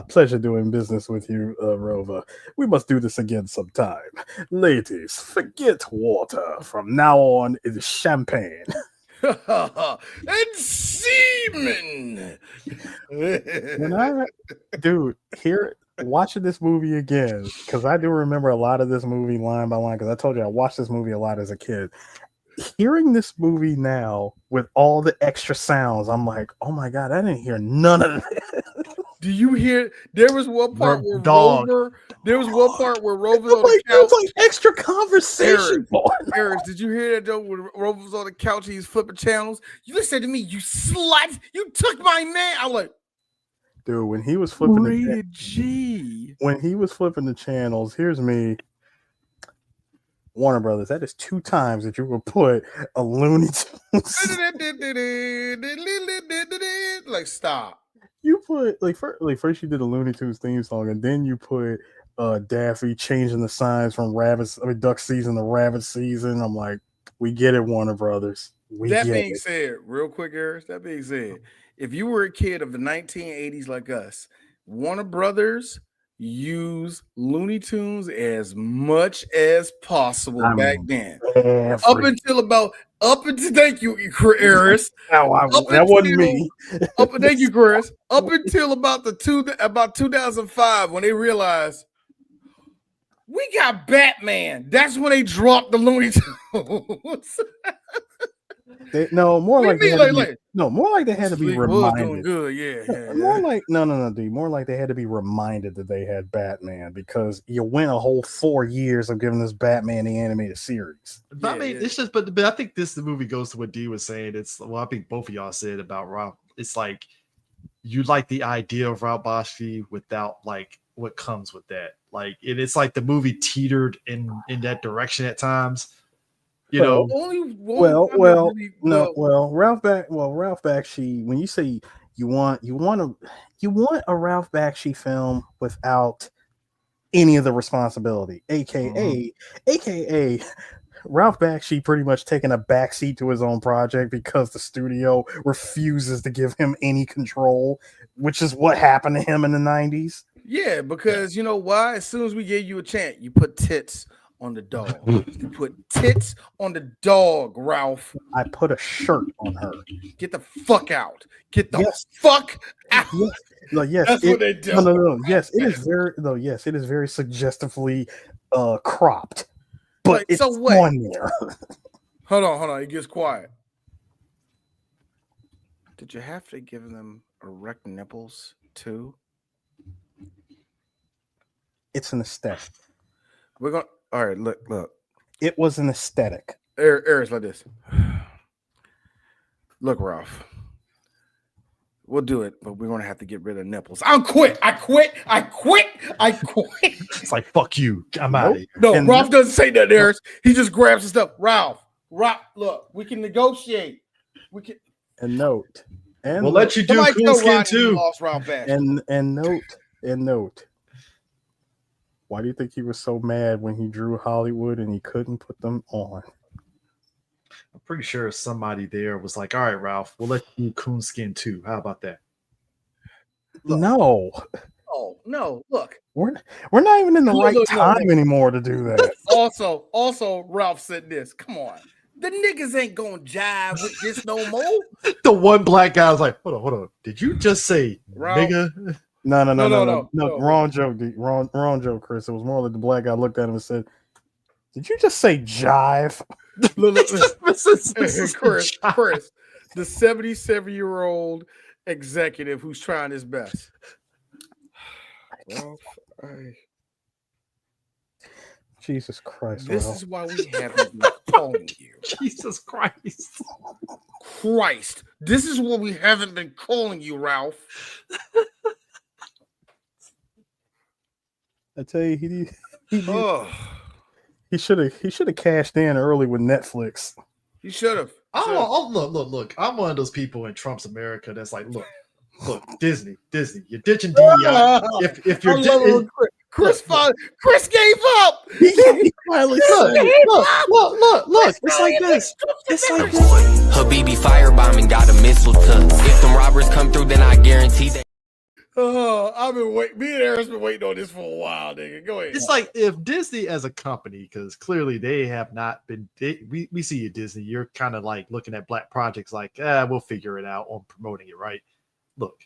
pleasure doing business with you, Rover. We must do this again sometime. Ladies, forget water. From now on, it is champagne. And semen. Watching this movie again, because I do remember a lot of this movie line by line, because I told you I watched this movie a lot as a kid. hearing this movie now with all the extra sounds, I'm like, oh my god, I didn't hear none of that. Do you hear? There was one part where Dog. Rover. There was one part where Rover's on the Like, couch. there's like extra conversation. Eric, did you hear that though? When Rover was on the couch, he's flipping channels. You listen to me, you slut! You took my man. I'm like, Dude, when he was flipping rated G. when he was flipping the channels, here's me. Warner Brothers, that is 2 times that you will put a Looney Tunes. Like, stop. You put first you did a Looney Tunes theme song, and then you put Daffy changing the signs from duck season to rabbit season. I'm like, we get it, Warner Brothers. That being said, real quick, Eric, that being said, if you were a kid of the 1980s like us, Warner Brothers use Looney Tunes as much as possible back then. Thank you, Chris. That wasn't me. Thank you, Chris. Up until about 2005, when they realized we got Batman. That's when they dropped the Looney Tunes. More like they had to be reminded. Doing good, yeah. More like dude. More like they had to be reminded that they had Batman, because you went a whole 4 years of giving this Batman the animated series. But it's just, but I think the movie goes to what D was saying. I think both of y'all said about Ralph. It's like you like the idea of Ralph Bakshi without like what comes with that. Like it's like the movie teetered in that direction at times. Ralph Bakshi, when you say you want a Ralph Bakshi film without any of the responsibility, aka Ralph Bakshi pretty much taking a backseat to his own project because the studio refuses to give him any control, which is what happened to him in the 90s. Yeah, because you know why? As soon as we gave you a chance, you put tits on the dog. You put tits on the dog, Ralph. I put a shirt on her. Get the fuck out. Get the fuck out. Yes. That's what they do. No. Yes, it is very Yes, it is very suggestively cropped. But it's on there. Hold on. It gets quiet. Did you have to give them erect nipples too? It's an aesthetic. We're gonna. All right, look. It was an aesthetic. Eric's like this. Look, Ralph. We'll do it, but we're gonna have to get rid of nipples. I quit. It's like, fuck you. I'm out of here. No, Ralph doesn't say that, Eric. He just grabs his stuff. Ralph, look, we can negotiate. We can note. And we'll let you do Cool Skin too. And note. Why do you think he was so mad when he drew Hollywood and he couldn't put them on? I'm pretty sure somebody there was like, all right, Ralph, we'll let you do Coonskin too. How about that? Look. No. Oh, no. Look. We're not even in the time anymore to do that. Also, Ralph said this. Come on. The niggas ain't gonna jive with this no more. The one black guy was like, hold on. Did you just say Ralph? nigga? No. Wrong joke, wrong joke, Chris. It was more like the black guy looked at him and said, "Did you just say jive?" Look, Chris, the 77-year-old executive who's trying his best. Ralph, Jesus Christ. This Ralph. is why we haven't been calling you. Jesus Christ. This is why we haven't been calling you, Ralph. I tell you, he should have cashed in early with Netflix. He should have. Look. I'm one of those people in Trump's America that's like, look, Disney, you're ditching DEI. If you're Chris gave up. He finally look. It's like this. Habibi firebombing got a missile tuck. If them robbers come through, then I guarantee that. I've been waiting. Me and Eric's been waiting on this for a while, nigga. Go ahead. It's like if Disney as a company, because clearly they have not been. We see you, Disney. You're kind of like looking at black projects like, we'll figure it out on promoting it, right? Look,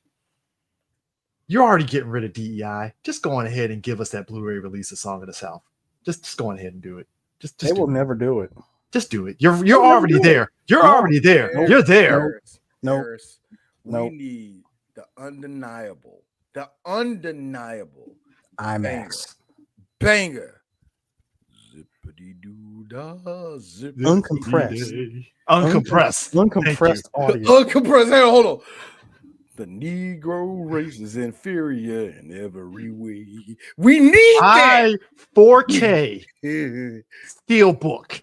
you're already getting rid of DEI. Just go on ahead and give us that Blu-ray release of Song of the South. Just go on ahead and do it. Just they will never do it. Just do it. You're already there. You're already there. Harris, You're there. Harris, No. we need the undeniable IMAX. banger. Zippity doo dah, zippity Uncompressed. Uncompressed audio. Uncompressed. Hang on, hold on. The Negro race is inferior in every way. We need that. 4K steelbook.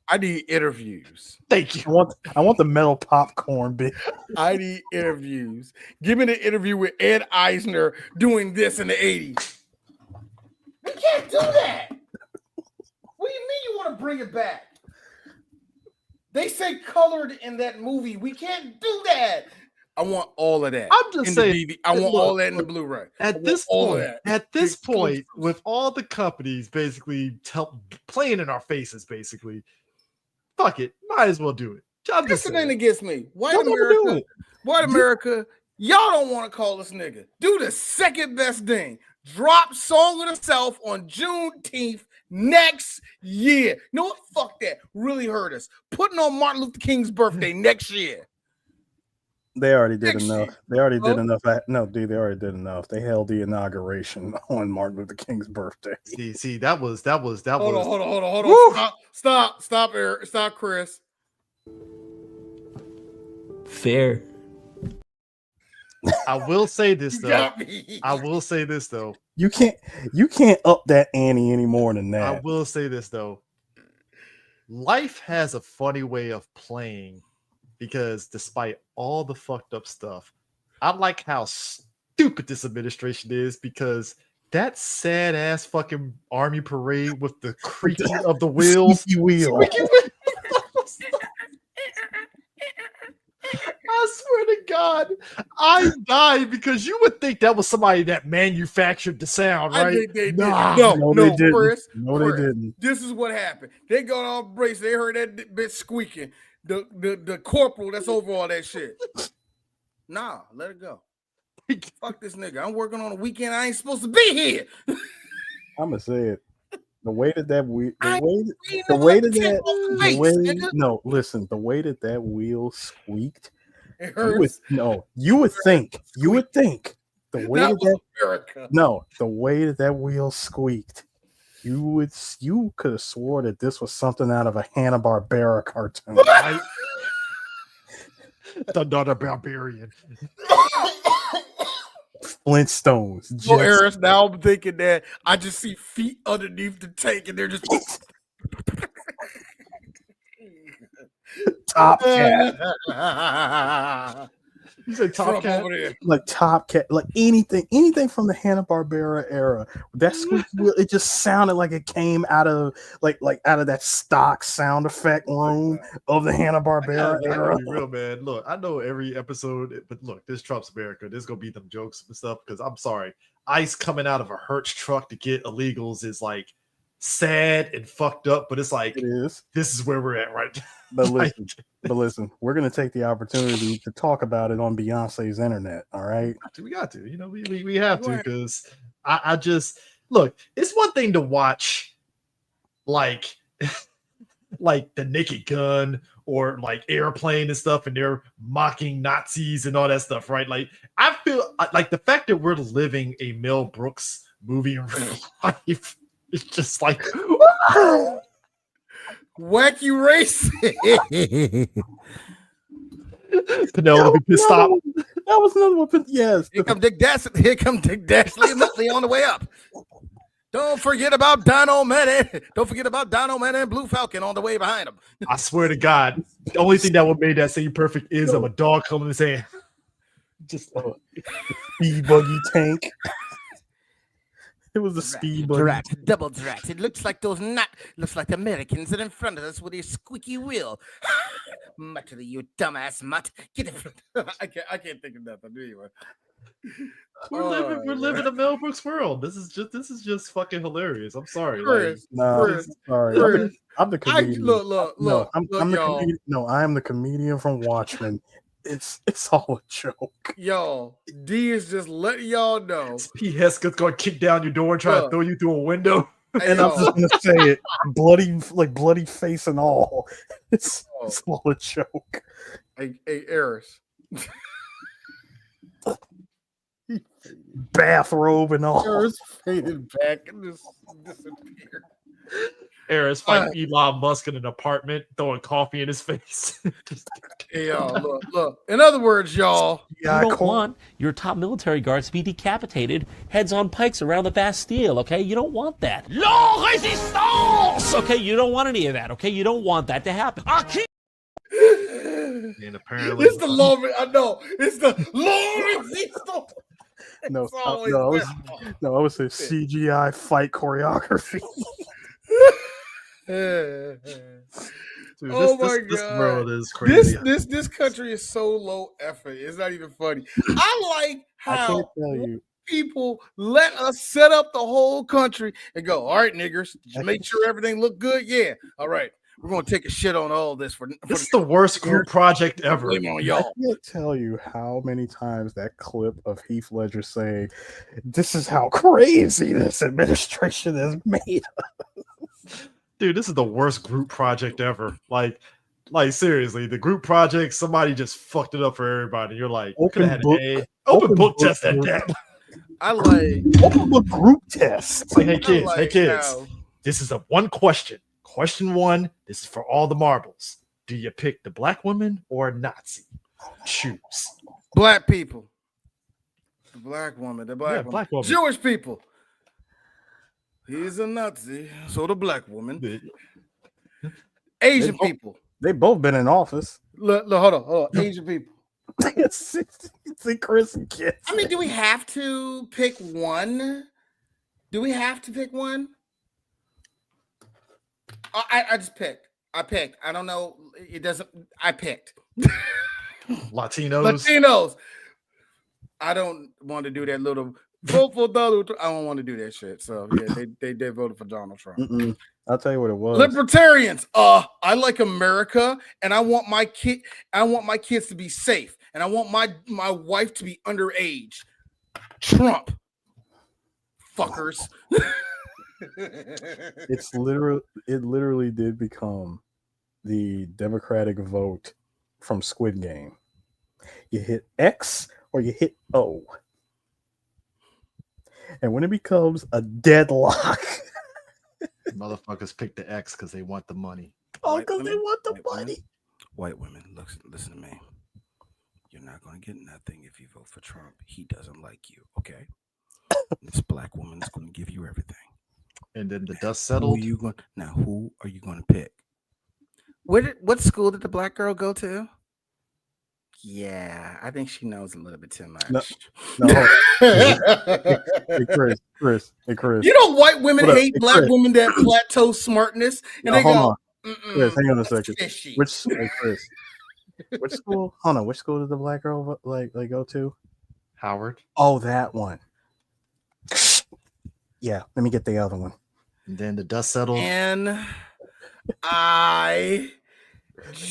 I need interviews. Thank you. I want the metal popcorn bit. I need interviews. Give me the interview with Ed Eisner doing this in the 80s. We can't do that. What do you mean you want to bring it back? They say colored in that movie. We can't do that. I want all of that. I'm just saying. I want all that in the Blu-ray. At this point, with all the companies basically playing in our faces, basically, fuck it, might as well do it. I'm just saying saying. against me. White America, y'all don't want to call us nigga. Do the second best thing. Drop Song of the South on Juneteenth next year. You know what? Fuck that. Really hurt us. Putting on Martin Luther King's birthday next year. They already did Next enough. year. They already did enough. No, dude, they already did enough. They held the inauguration on Martin Luther King's birthday. See, that was. Hold on. Stop, Eric. Stop, Chris. Fair. I will say this You though. got me. I will say this though. You can't up that ante any more than that. I will say this though. Life has a funny way of playing because despite all the fucked up stuff, I like how stupid this administration is because that sad ass fucking army parade with the creaking of the wheels. Squeaky wheel. I swear to God, I died because you would think that was somebody that manufactured the sound, right? I think they did. Nah. No, they didn't. Chris. No, Chris, they didn't. This is what happened. They got all braced. They heard that bitch squeaking. The corporal that's over all that shit. Nah, let it go. Fuck this nigga. I'm working on a weekend. I ain't supposed to be here. I'm gonna say it. The way that way that wheel squeaked. It You would think the way the way that wheel squeaked, you could have swore that this was something out of a Hanna-Barbera cartoon. Right? The Barbarian. Flintstones. So, Eris, now I'm thinking that I just see feet underneath the tank and they're just Top Cat. You said Top Cat? Over there. Like Top Cat, like anything from the Hanna-Barbera era. That squeaky wheel, it just sounded like it came out of out of that stock sound effect room of the Hanna-Barbera era. Be real, man. Look, I know every episode, but look, this Trump's America. There's gonna be them jokes and stuff because I'm sorry, ICE coming out of a Hertz truck to get illegals is like sad and fucked up, but it's like It is. this is where we're at right now. But listen, we're gonna take the opportunity to talk about it on Beyonce's internet. All right. We got to, you know, we have to because I just look. It's one thing to watch like like The Naked Gun or like Airplane and stuff, and they're mocking Nazis and all that stuff, right? Like I feel like the fact that we're living a Mel Brooks movie in real life. It's just like Wacky race. Penelope pissed off. That was another one. Yes. Here come Dick Dashley. Here come Dick Dashley and Muttley on the way up. Don't forget about Dino Man. Don't forget about Dino Man and Blue Falcon on the way behind him. I swear to God, the only thing that would make that scene perfect is of a dog coming and saying, just like Speed buggy tank. It was the speed buggy. Drat, double drat. It looks like looks like the Americans that are in front of us with a squeaky wheel. Muttley, you dumbass mutt. Get it. I can't think of nothing. Anyway. we're living a Mel Brooks world. This is just fucking hilarious. I'm sorry. Chris, Sorry. Chris, I'm the comedian. Look, I'm the comedian. No, I am the comedian from Watchmen. It's all a joke. Yo, D is just letting y'all know. P. Heskett's gonna kick down your door and try to throw you through a window. And I'm just gonna say it, bloody face and all. It's all a joke. Hey, Eris. Bathrobe and all. Eris faded back and just disappeared. Eris fighting Elon Musk in an apartment, throwing coffee in his face. Hey, y'all, look. In other words, y'all, You don't want your top military guards to be decapitated, heads on pikes around the Bastille, okay? You don't want that. La résistance! Okay, you don't want any of that, okay? You don't want that to happen. And apparently, it's the law. I know it's the law. No, I would say CGI fight choreography. dude, Oh my this God. world is crazy. This country is so low effort. It's not even funny. I like I how can't tell you. people let us set up the whole country and go, all right, niggers, just make sure everything look good. Yeah. All right. We're going to take a shit on all this. This is the worst group project ever. Blame on I y'all. can't tell you how many times that clip of Heath Ledger saying, "This is how crazy this administration is made." Dude, this is the worst group project ever. Like seriously, the group project, somebody just fucked it up for everybody. You're like, Open open book book test that group. day. I like Open book group test. Like, hey I kids, how- this is a one question. Question one, this is for all the marbles. Do you pick the black woman or a Nazi? Choose. black people. The black woman. Black woman. Jewish people. He's a Nazi. So the black woman. Asian people. They both been in office. Look, hold on. Asian people. It's Chris and kids. I mean, do we have to pick one? I just picked. I picked. I don't know. It doesn't. I picked. Latinos. I don't want to do that little vote for Donald Trump. I don't want to do that shit. So yeah, they voted for Donald Trump. I'll tell you what it was. Libertarians. I like America, and I want my kids to be safe, and I want my wife to be underage. Trump. Fuckers. It literally did become the Democratic vote from Squid Game. You hit X or you hit O. And when it becomes a deadlock, motherfuckers pick the X because they want the money. Oh, because they want the money. White women, listen to me. You're not going to get nothing if you vote for Trump. He doesn't like you, okay? This black woman's going to give you everything. And then the dust settled. Who are you going to pick? What school did the black girl go to? Yeah, I think she knows a little bit too much. No. Hey, Chris. You know, white women hate black women that plateau smartness, and they go, Chris, hang on a second. Fishy. Which school? Hold on. Which school did the black girl like go to? Howard. Oh, that one. Yeah, let me get the other one. And then the dust settled. And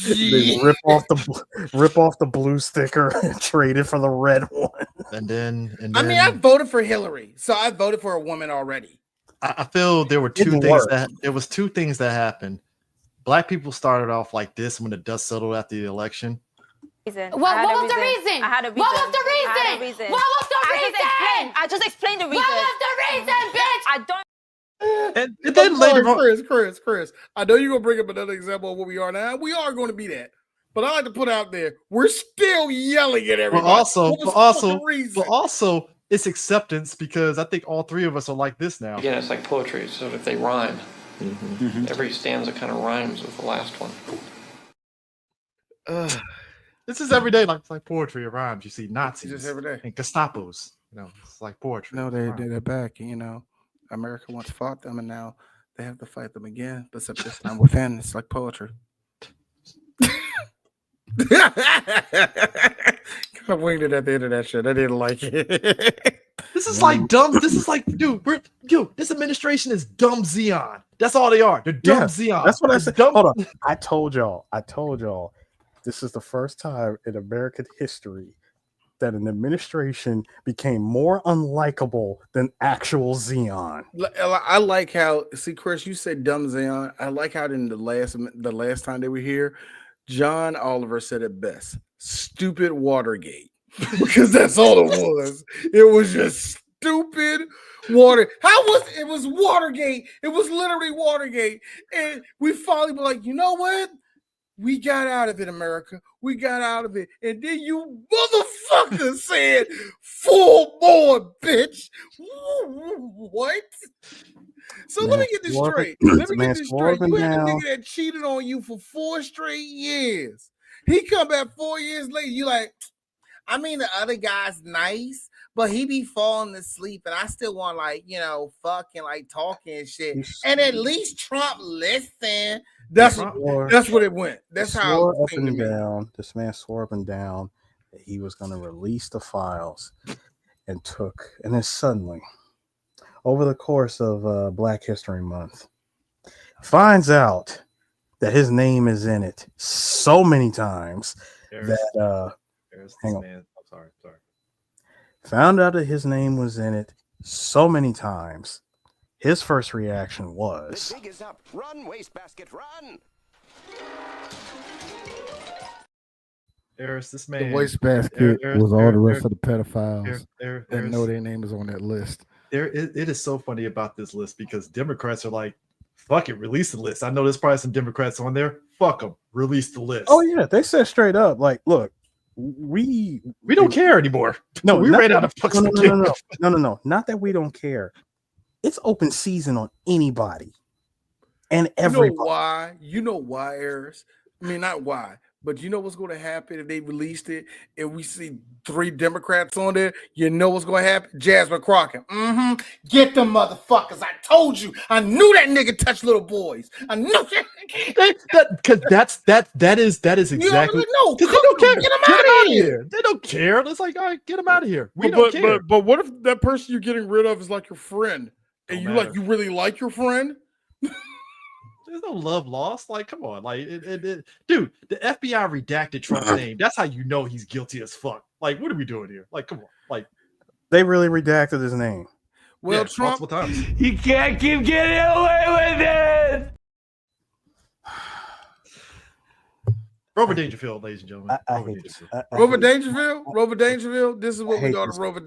They rip off the blue sticker and trade it for the red one. And then I mean, I voted for Hillary, so I voted for a woman already. I feel there were two things that happened. Black people started off like this when the dust settled after the election. What was the reason? I had a reason. What was the reason? What was the reason? I just explained the reason. What was the reason, bitch? I don't. And then later on, Chris, I know you're gonna bring up another example of what we are now. We are going to be that, but I like to put out there we're still yelling at everybody. But also, it's acceptance because I think all three of us are like this now. Again, it's like poetry. So if they rhyme, every stanza kind of rhymes with the last one. This is every day, like poetry. It rhymes. You see Nazis just every day and Gestapos. It's like poetry. No, they're back. America once fought them, and now they have to fight them again. But except this time within, it's like poetry. Kind of winged it at the end of that shit. I didn't like it. This is like dumb. This is like, dude, this administration is dumb Xeon. That's all they are. They're dumb Xeon. That's what I said. Hold on. I told y'all. This is the first time in American history that an administration became more unlikable than actual Xeon. I like how, see, Chris, you said dumb Xeon. I like how in the last time they were here, John Oliver said it best: stupid Watergate. Because that's all it was. It was just stupid water. It was Watergate. It was literally Watergate. And we finally were like, you know what? We got out of it, America. We got out of it. And then you motherfucker said, full board, bitch. What? So let me get this straight. Let me get this straight. You had a nigga that cheated on you for 4 straight years. He come back 4 years later. You like, I mean, the other guy's nice, but he be falling asleep, and I still want, like, you know, fucking, like, talking and shit. And at least Trump listen. That's what it went. That's how it up and down. This man swore up and down that he was going to release the files, and then suddenly, over the course of Black History Month, finds out that his name is in it so many times that hang on. I'm sorry. Found out that his name was in it so many times. His first reaction was, "The jig is up. Run, wastebasket, run!" Eris, this man. The wastebasket was all the rest of the pedophiles that know their name is on that list. It is so funny about this list because Democrats are like, fuck it, release the list. I know there's probably some Democrats on there. Fuck them, release the list. Oh yeah, they said straight up, like, look, we don't care anymore. No, we ran out of fucks. No. Not that we don't care. It's open season on anybody and everybody. You know why, Eris? I mean, not why, but you know what's going to happen if they released it and we see 3 Democrats on there? You know what's going to happen? Jasmine Crockett. Get them motherfuckers. I told you. I knew that nigga touched little boys. I knew that. Because that is exactly. No, they don't care. Get them out of here. They don't care. It's like, all right, get them out of here. We don't care. But what if that person you're getting rid of is like your friend? And you really like your friend? There's no love lost. Like, come on. Like, dude, the FBI redacted Trump's name. That's how you know he's guilty as fuck. Like, what are we doing here? Like, come on. Like, they really redacted his name. Well, yeah, Trump, multiple times. You can't keep getting away with it. Rover Dangerfield, ladies and gentlemen. Rover Dangerfield. Rover Dangerfield. This is what we do to Rover.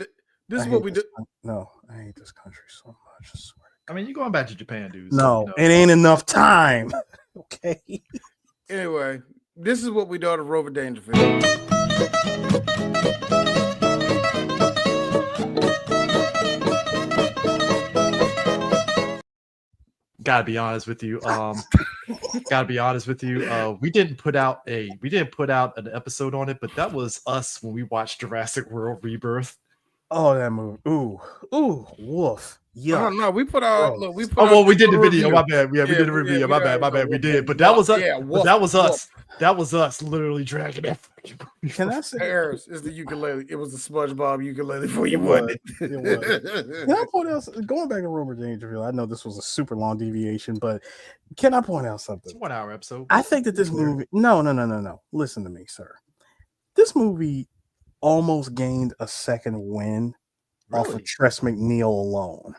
This is what we do. No, I hate this country so much. I swear. I mean, you're going back to Japan, dude. No, so, it ain't enough time. Okay. Anyway, this is what we do to Rover Dangerfield. Gotta be honest with you. We didn't put out an episode on it, but that was us when we watched Jurassic World Rebirth. Oh, that movie. Ooh, woof. Yeah. No, we put out. Look, we put. Oh, well, we did the video. My bad. Yeah, we did the review. My bad. We did. But that was us. That was us. That was us literally dragging that. Can I say? Harris is the ukulele. It was the SpongeBob ukulele for you, wasn't it? It was. Can I point out, going back to Rover Dangerfield? I know this was a super long deviation, but can I point out something? It's a 1 hour episode. I think that this movie. No. Listen to me, sir. This movie almost gained a second win off of Tress MacNeille alone.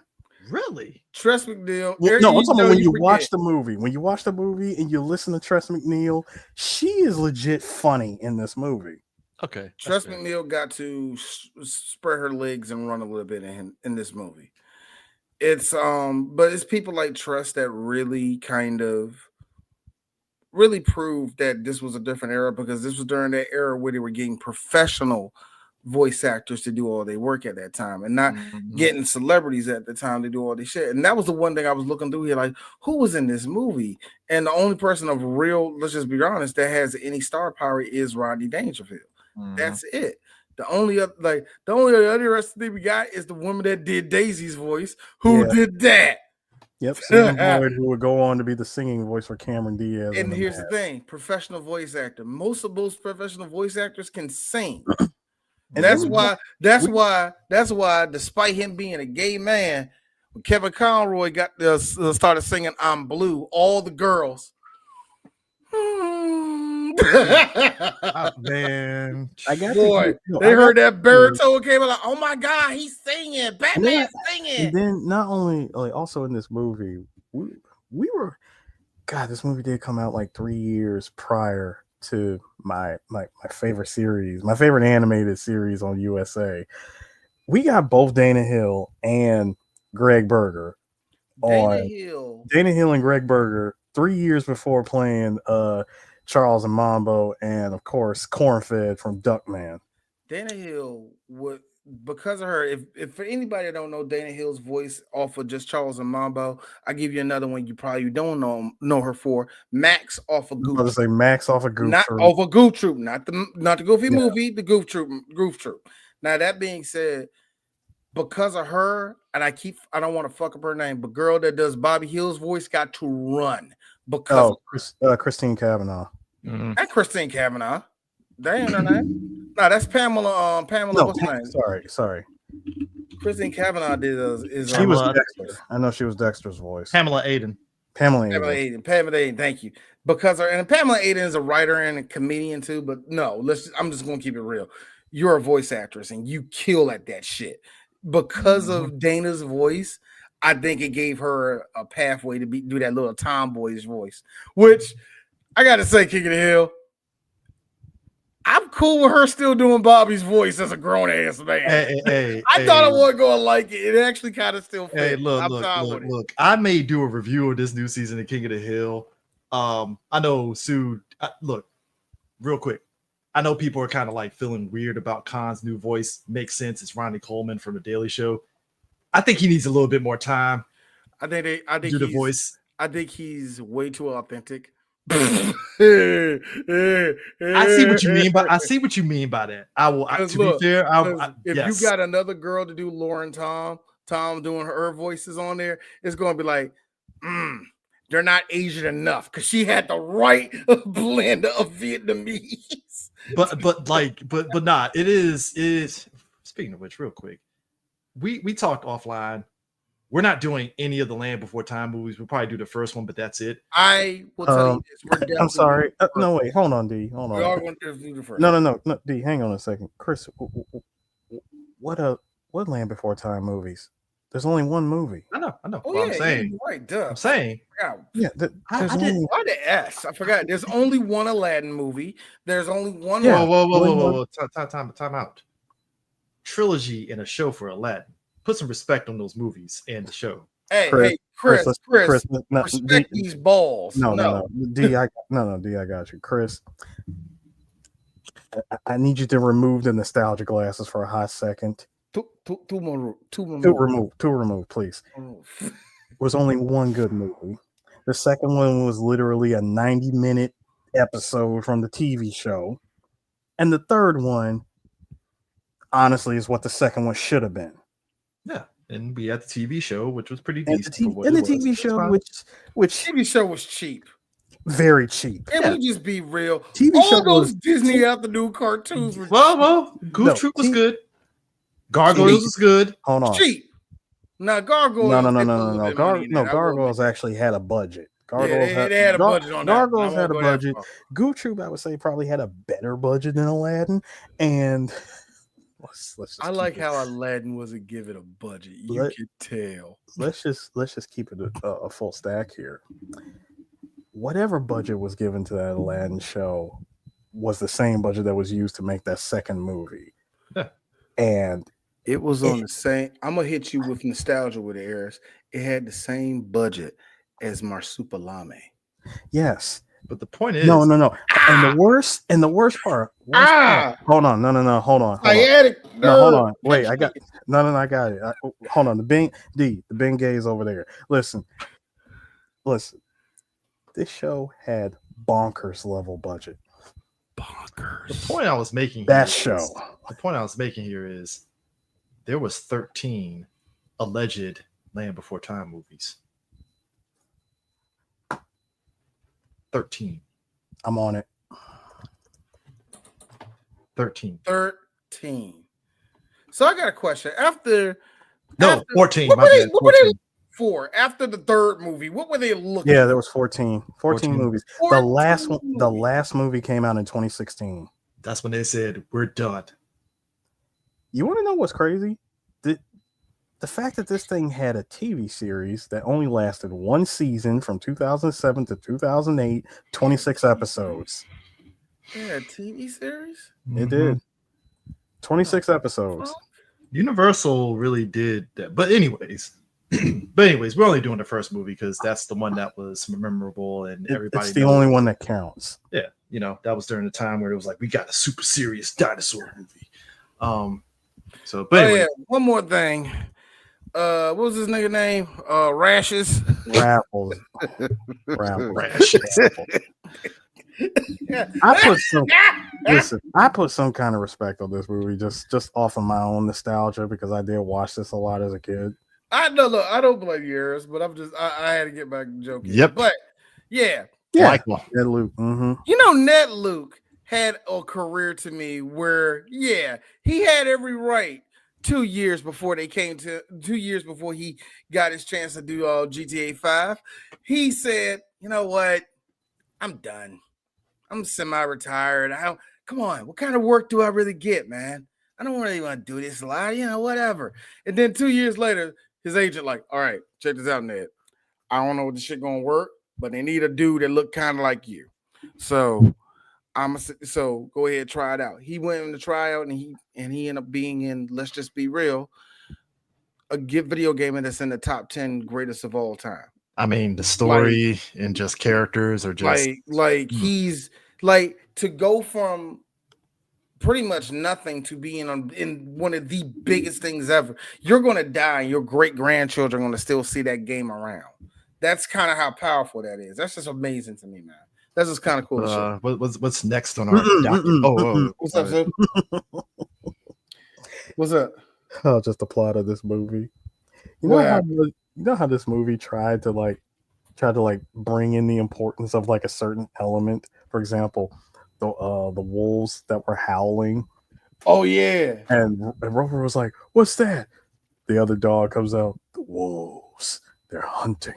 Really? Tress MacNeille. Well, no, I'm talking about when you watch the movie. When you watch the movie and you listen to Tress MacNeille, she is legit funny in this movie. Okay. Tress MacNeille got to spread her legs and run a little bit in this movie. It's but it's people like Tress that really proved that this was a different era, because this was during that era where they were getting professional voice actors to do all their work at that time, and not getting celebrities at the time to do all this shit. And that was the one thing I was looking through here, like, who was in this movie? And the only person of real, let's just be honest, that has any star power is Rodney Dangerfield. That's it. The only other thing we got is the woman that did Daisy's voice, who did that. Yep, who would go on to be the singing voice for Cameron Diaz. And here's the thing: professional voice actor. Most professional voice actors can sing. And that's why, despite him being a gay man, when Kevin Conroy started singing "I'm Blue," all the girls, Man, I got Boy, they heard that baritone came out like, oh my god, he's singing, Batman's singing. And then not only like also in this movie, we were, God, this movie did come out like 3 years prior to my favorite series, my favorite animated series on USA. We got both Dana Hill and Greg Berger. Dana Hill and Greg Berger 3 years before playing Charles and Mambo, and of course Cornfed from Duckman. Dana Hill would, because of her, if for anybody that don't know Dana Hill's voice off of just Charles and Mambo, I give you another one you probably don't know her for. Max off of Goof Troop. I was say Max off of Goof Troop. Off of Goof Troop, not the Goofy movie, the Goof Troop. Now that being said, because of her, and I don't want to fuck up her name, but girl that does Bobby Hill's voice got to run because of Christine Cavanaugh. Mm-hmm. That Christine Cavanaugh. That ain't her name. No, that's Pamela. Pamela, what's her name? Sorry. Christine Cavanaugh she was Dexter. I know she was Dexter's voice. Pamela Aiden. Pamela Aiden. Thank you. Because Pamela Aiden is a writer and a comedian too. But no, I'm just gonna keep it real. You're a voice actress and you kill at that shit. Because of Dana's voice, I think it gave her a pathway to do that little tomboyish voice. Which I gotta say, King of the Hill, I'm cool with her still doing Bobby's voice as a grown ass man. I thought I wasn't gonna like it. It actually kind of still fit. Hey, look. I may do a review of this new season of King of the Hill. I know Sue. Look, real quick. I know people are kind of like feeling weird about Khan's new voice. Makes sense. It's Ronnie Coleman from The Daily Show. I think he needs a little bit more time. I think do the voice. I think he's way too authentic. I see what you mean by that. I will. Be fair, if you got another girl to do Lauren Tom doing her voices on there, it's going to be like, they're not Asian enough because she had the right blend of Vietnamese. But not. It is. Speaking of which, real quick, we talked offline. We're not doing any of the Land Before Time movies. We'll probably do the first one, but that's it. I will tell you this. I'm sorry. No, wait. Hold on, D. Hold on. We are going to do the first. No, D. Hang on a second, Chris. What Land Before Time movies? There's only one movie. I know. Oh, I'm saying. Right, duh. I'm saying. Yeah. Why the S? I forgot. There's only one Aladdin movie. There's only one. Yeah. Whoa. Time out. Trilogy and a show for Aladdin. Put some respect on those movies and the show. Hey, Chris, respect these balls. No. D, I got you. Chris, I need you to remove the nostalgia glasses for a hot second. Two remove, please. There was only one good movie. The second one was literally a 90-minute episode from the TV show. And the third one, honestly, is what the second one should have been. Yeah, and we had the TV show, which was pretty decent. And the TV show, which TV show was cheap, very cheap. And we just be real. All those Disney afternoon cartoons were Goof Troop was good. Gargoyles was good. Hold on, cheap. Now Gargoyles. No. Gargoyles actually had a budget. Gargoyles had a budget on that. Gargoyles had a budget. Goof Troop, I would say, probably had a better budget than Aladdin, and. Let's I like how Aladdin wasn't given a budget. You can tell. Let's just keep it a full stack here. Whatever budget was given to that Aladdin show was the same budget that was used to make that second movie. And it was on the same. I'm gonna hit you with nostalgia with Eris. It had the same budget as Marsupilami. Yes. But the point is, no. And the worst part. Hold on. No. Hold on. Hold on. Wait, I got. No. I got it. Hold on. The Bengay is over there. Listen. This show had bonkers level budget. Bonkers. The point I was making. The point I was making here is there was 13 alleged Land Before Time movies. 13. I'm on it. 13. So I got a question. 14. 4 after the third movie? What were they looking? Yeah, there was 14 movies. 14 the last movie came out in 2016. That's when they said we're done. You want to know what's crazy? The fact that this thing had a TV series that only lasted one season from 2007 to 2008, 26 episodes. Yeah, TV series? It did. 26 episodes. Universal really did that. But anyways, we're only doing the first movie because that's the one that was memorable and everybody. It's the only one that counts. Yeah, that was during the time where it was like we got a super serious dinosaur movie. But anyway. One more thing. What was his nigga name? Rashes. Raffles. Rashes. I put some kind of respect on this movie just off of my own nostalgia because I did watch this a lot as a kid. I don't blame yours, but I had to get back joking. Yep. But yeah. Ned Luke. Mm-hmm. Ned Luke had a career to me where he had every right. 2 years before he got his chance to do GTA 5, he said, "You know what? I'm done. I'm semi-retired. Come on. What kind of work do I really get, man? I don't really want to do this a lot. Whatever." And then 2 years later, his agent like, "All right, check this out, Ned. I don't know what this shit gonna work, but they need a dude that look kind of like you. So go ahead, try it out." He went in the tryout and he ended up being in, let's just be real, a video game that's in the top 10 greatest of all time. I mean, the story and just characters are just he's like to go from pretty much nothing to being in one of the biggest things ever. You're gonna die and your great grandchildren are gonna still see that game around. That's kind of how powerful that is. That's just amazing to me, man. That's just kind of cool. What's next on our document? What's up, sir? What's up? Oh, just the plot of this movie. You know how this movie tried to bring in the importance of like a certain element. For example, the wolves that were howling. Oh yeah. And Rover was like, "What's that?" The other dog comes out. "The wolves. They're hunting.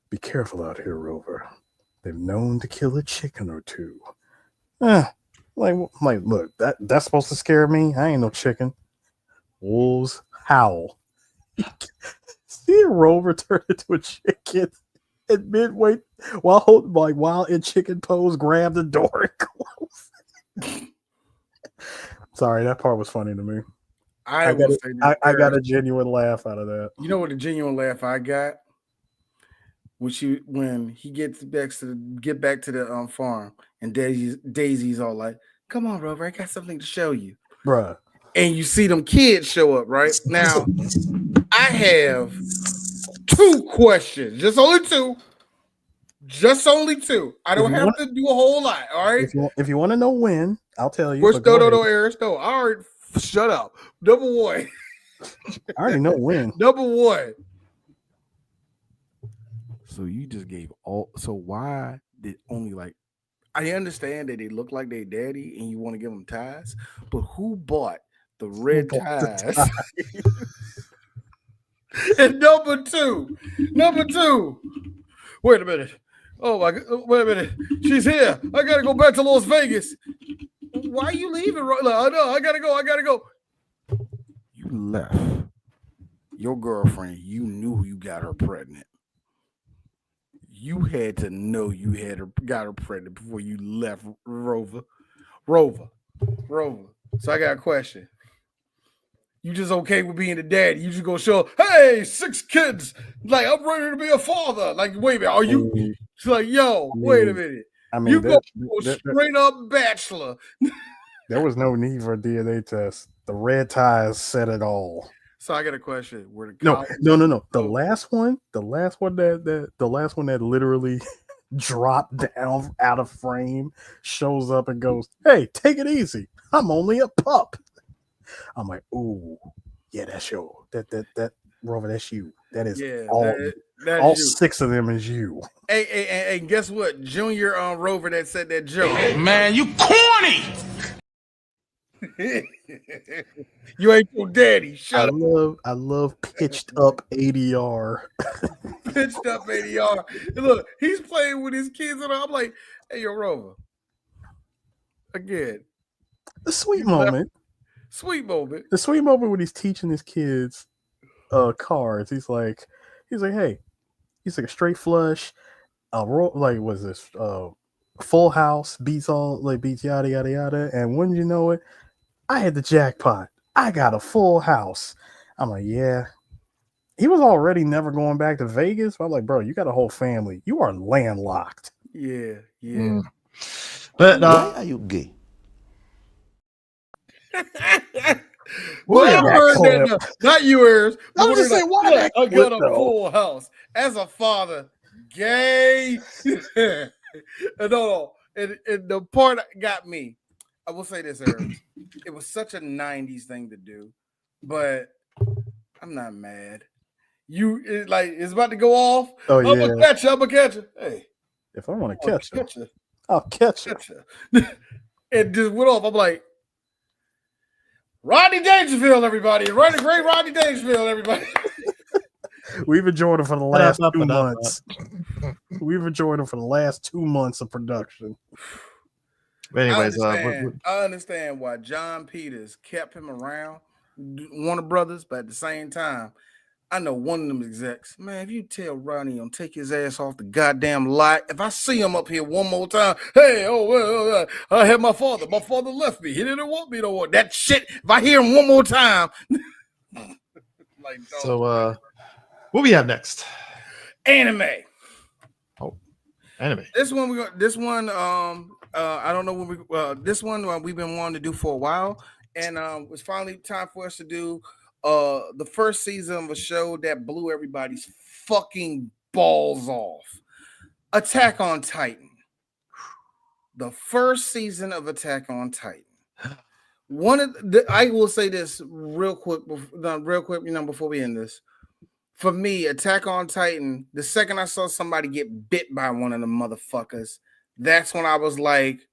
Be careful out here, Rover. They've known to kill a chicken or two." Look, that's supposed to scare me. I ain't no chicken. Wolves howl. See Rover turn into a chicken and midway while in chicken pose, grab the door and close. Sorry, that part was funny to me. I got a genuine laugh out of that. You know what a genuine laugh I got? When he gets back to the farm and Daisy's all like, "Come on, Rover, I got something to show you." Bruh. And you see them kids show up, right? Now, I have 2 questions. Just only two. I don't have to do a whole lot, all right? If you want to know when, I'll tell you. No, Eric. No, I already shut up. Number 1. I already know when. Number 1. So you just gave all. So why did only I understand that they look like their daddy and you want to give them ties, but who bought the red ties? And number two. Wait a minute. Oh my God! Wait a minute. She's here. I gotta go back to Las Vegas. Why are you leaving? I know. I gotta go. You left your girlfriend. You knew you got her pregnant. You had to know you got her pregnant before you left Rover. So I got a question. You just okay with being a daddy? You just gonna show, hey, 6 kids. Like, I'm ready to be a father. Like, wait a minute, are you? It's like, yo, wait a minute. I mean, you go straight up bachelor. There was no need for a DNA test. The red ties said it all. So I got a question. No. The last one that literally dropped down out of frame shows up and goes, "Hey, take it easy. I'm only a pup." I'm like, "Ooh, yeah, that's you. That Rover, that's you. That is all you. 6 of them is you." Hey, guess what? Junior Rover that said that joke. Man, you corny. You ain't your daddy. Shut up. I love pitched up ADR. Pitched up ADR. And look, he's playing with his kids, and I'm like, hey, yo, Rover. Again. The sweet moment. Sweet moment. The sweet moment when he's teaching his kids cards. He's like, hey, he's like a straight flush, like what's this? Full house beats yada yada yada. And wouldn't you know it, I had the jackpot. I got a full house. I'm like, yeah. He was already never going back to Vegas. I'm like, bro, you got a whole family. You are landlocked. Yeah. But why are you gay? Well, I heard that, not yours. I was just saying, why? I got a full house as a father. Gay. No. And the part got me. I will say this, Eric. It was such a 90s thing to do, but I'm not mad. It's about to go off. Oh, I'm gonna catch you. Hey, if I want to catch you, I'll catch you. It just went off. I'm like, Rodney Dangerfield, everybody. Great Rodney Dangerfield, everybody. We've enjoyed him for the last 2 months. We've enjoyed him for the last 2 months of production. Anyways, I understand why John Peters kept him around, Warner Brothers, but at the same time, I know one of them execs, man, if you tell Rodney I'm take his ass off the goddamn lot, if I see him up here one more time, hey, I had my father left me. He didn't want me no more. That shit, if I hear him one more time. So, what we have next? Anime. Oh, anime. This one, I don't know when this one we've been wanting to do for a while, and it's finally time for us to do the first season of a show that blew everybody's fucking balls off. Attack on Titan. The first season of Attack on Titan. I will say this real quick, before we end this. For me, Attack on Titan, the second I saw somebody get bit by one of the motherfuckers, that's when I was like,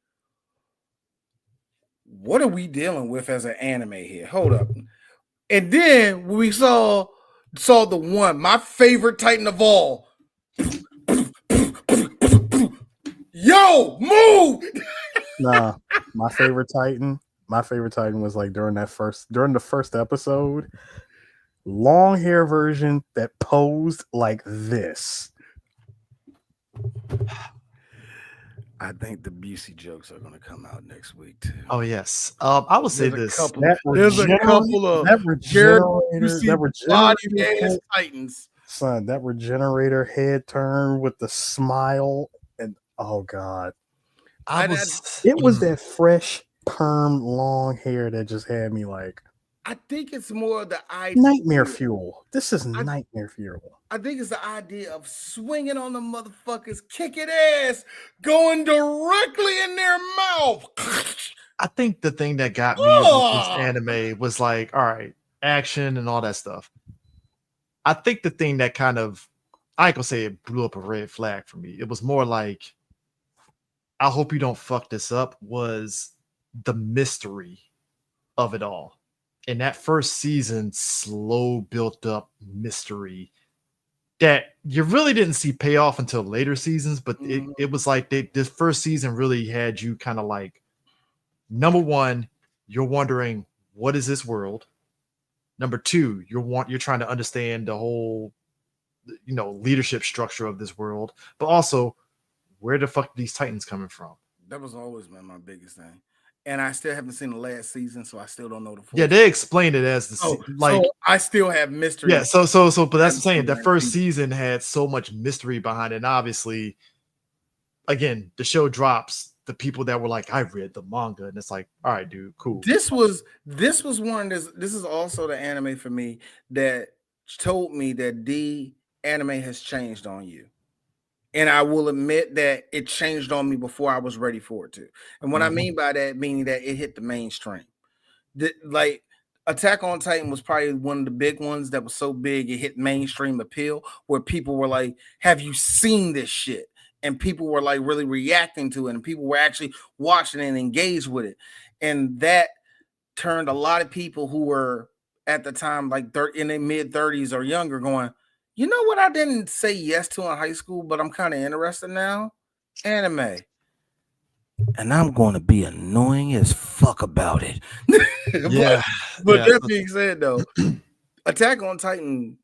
what are we dealing with as an anime here? Hold up. And then we saw the one, my favorite Titan of all. Yo, move! Nah, my favorite Titan was like during the first episode, long hair version that posed like this. I think the Busey jokes are going to come out next week too. Oh yes, I will say this. There's a couple of regenerator Titans. Son, that regenerator head turn with the smile, and oh god, it was that fresh perm long hair that just had me like. I think it's more the idea. Nightmare fuel. This is nightmare fuel. I think it's the idea of swinging on the motherfuckers, kicking ass, going directly in their mouth. I think the thing that got me with this anime was like, all right, action and all that stuff. I think the thing that kind of, I ain't gonna say it blew up a red flag for me. It was more like, I hope you don't fuck this up, was the mystery of it all. In that first season, slow built up mystery that you really didn't see pay off until later seasons, but it was like this first season really had you kind of like, number one, you're wondering, what is this world? Number two, you're trying to understand the whole, leadership structure of this world, but also, where the fuck are these Titans coming from? That was always been my biggest thing. And I still haven't seen the last season, so I still don't know the full. Yeah, they explained it as so I still have mystery. Yeah, so, but that's what I'm saying. That first season had so much mystery behind it. And obviously, again, the show drops. The people that were like, I read the manga, and it's like, all right, dude, cool. This was one. This is also the anime for me that told me that the anime has changed on you. And I will admit that it changed on me before I was ready for it to. And what I mean by that, meaning that it hit the mainstream. Like Attack on Titan was probably one of the big ones that was so big it hit mainstream appeal, where people were like, have you seen this shit? And people were like really reacting to it, and people were actually watching and engaged with it. And that turned a lot of people who were at the time like in their mid-30s or younger going, you know what I didn't say yes to in high school, but I'm kind of interested now? Anime. And I'm going to be annoying as fuck about it. But that being said, though, Attack on Titan,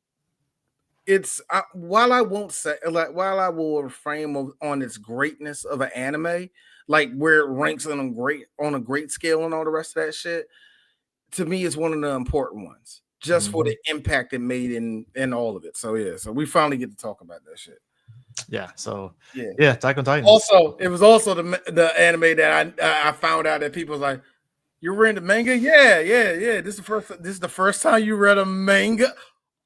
it's while I won't say while I will refrain on its greatness of an anime, like where it ranks on a great scale and all the rest of that shit, to me it's one of the important ones just for the impact it made in all of it. So yeah, so we finally get to talk about that shit. Yeah, so yeah, Attack on Titan. Also, it was also the anime that I found out that people was like, you read the manga? Yeah. This is the first time you read a manga.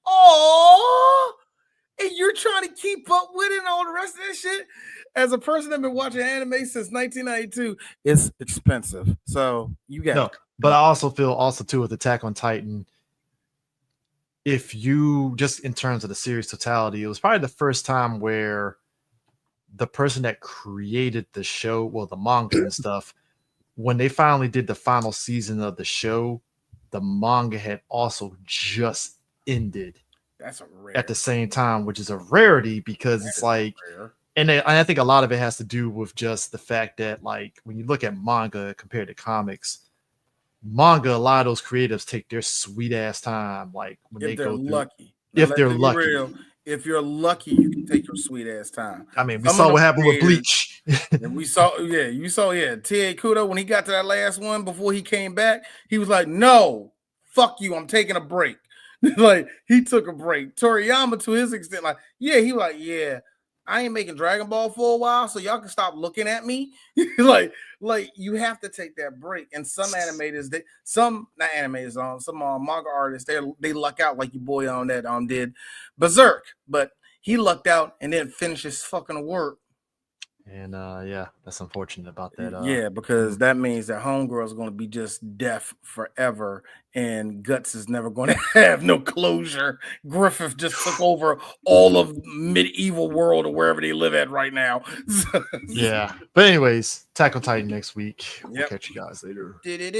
Oh, and you're trying to keep up with it and all the rest of that shit. As a person that's been watching anime since 1992, it's expensive. So you got but I also feel too with Attack on Titan. If you just in terms of the series totality, it was probably the first time where the person that created the show, well, the manga and stuff, when they finally did the final season of the show, the manga had also just ended. That's a rare. At the same time, which is a rarity because it's like, and I think a lot of it has to do with just the fact that, like, when you look at manga compared to comics, manga, a lot of those creatives take their sweet ass time, like when they go through. Lucky. If they're lucky. If you're lucky, you can take your sweet ass time. I mean, we saw what happened with Bleach. And you saw T.A. Kudo, when he got to that last one before he came back, he was like, no, fuck you, I'm taking a break. Like, he took a break. Toriyama, to his extent, like, he was like, yeah, I ain't making Dragon Ball for a while, so y'all can stop looking at me. like you have to take that break. And some animators, some manga artists, they luck out, like your boy on that did Berserk, but he lucked out and then finished his fucking work. And that's unfortunate about that. Yeah, because that means that Homegirl is going to be just deaf forever, and Guts is never going to have no closure. Griffith just took over all of medieval world or wherever they live at right now. Yeah, but anyways, Attack on Titan next week. We'll catch you guys later. Hey.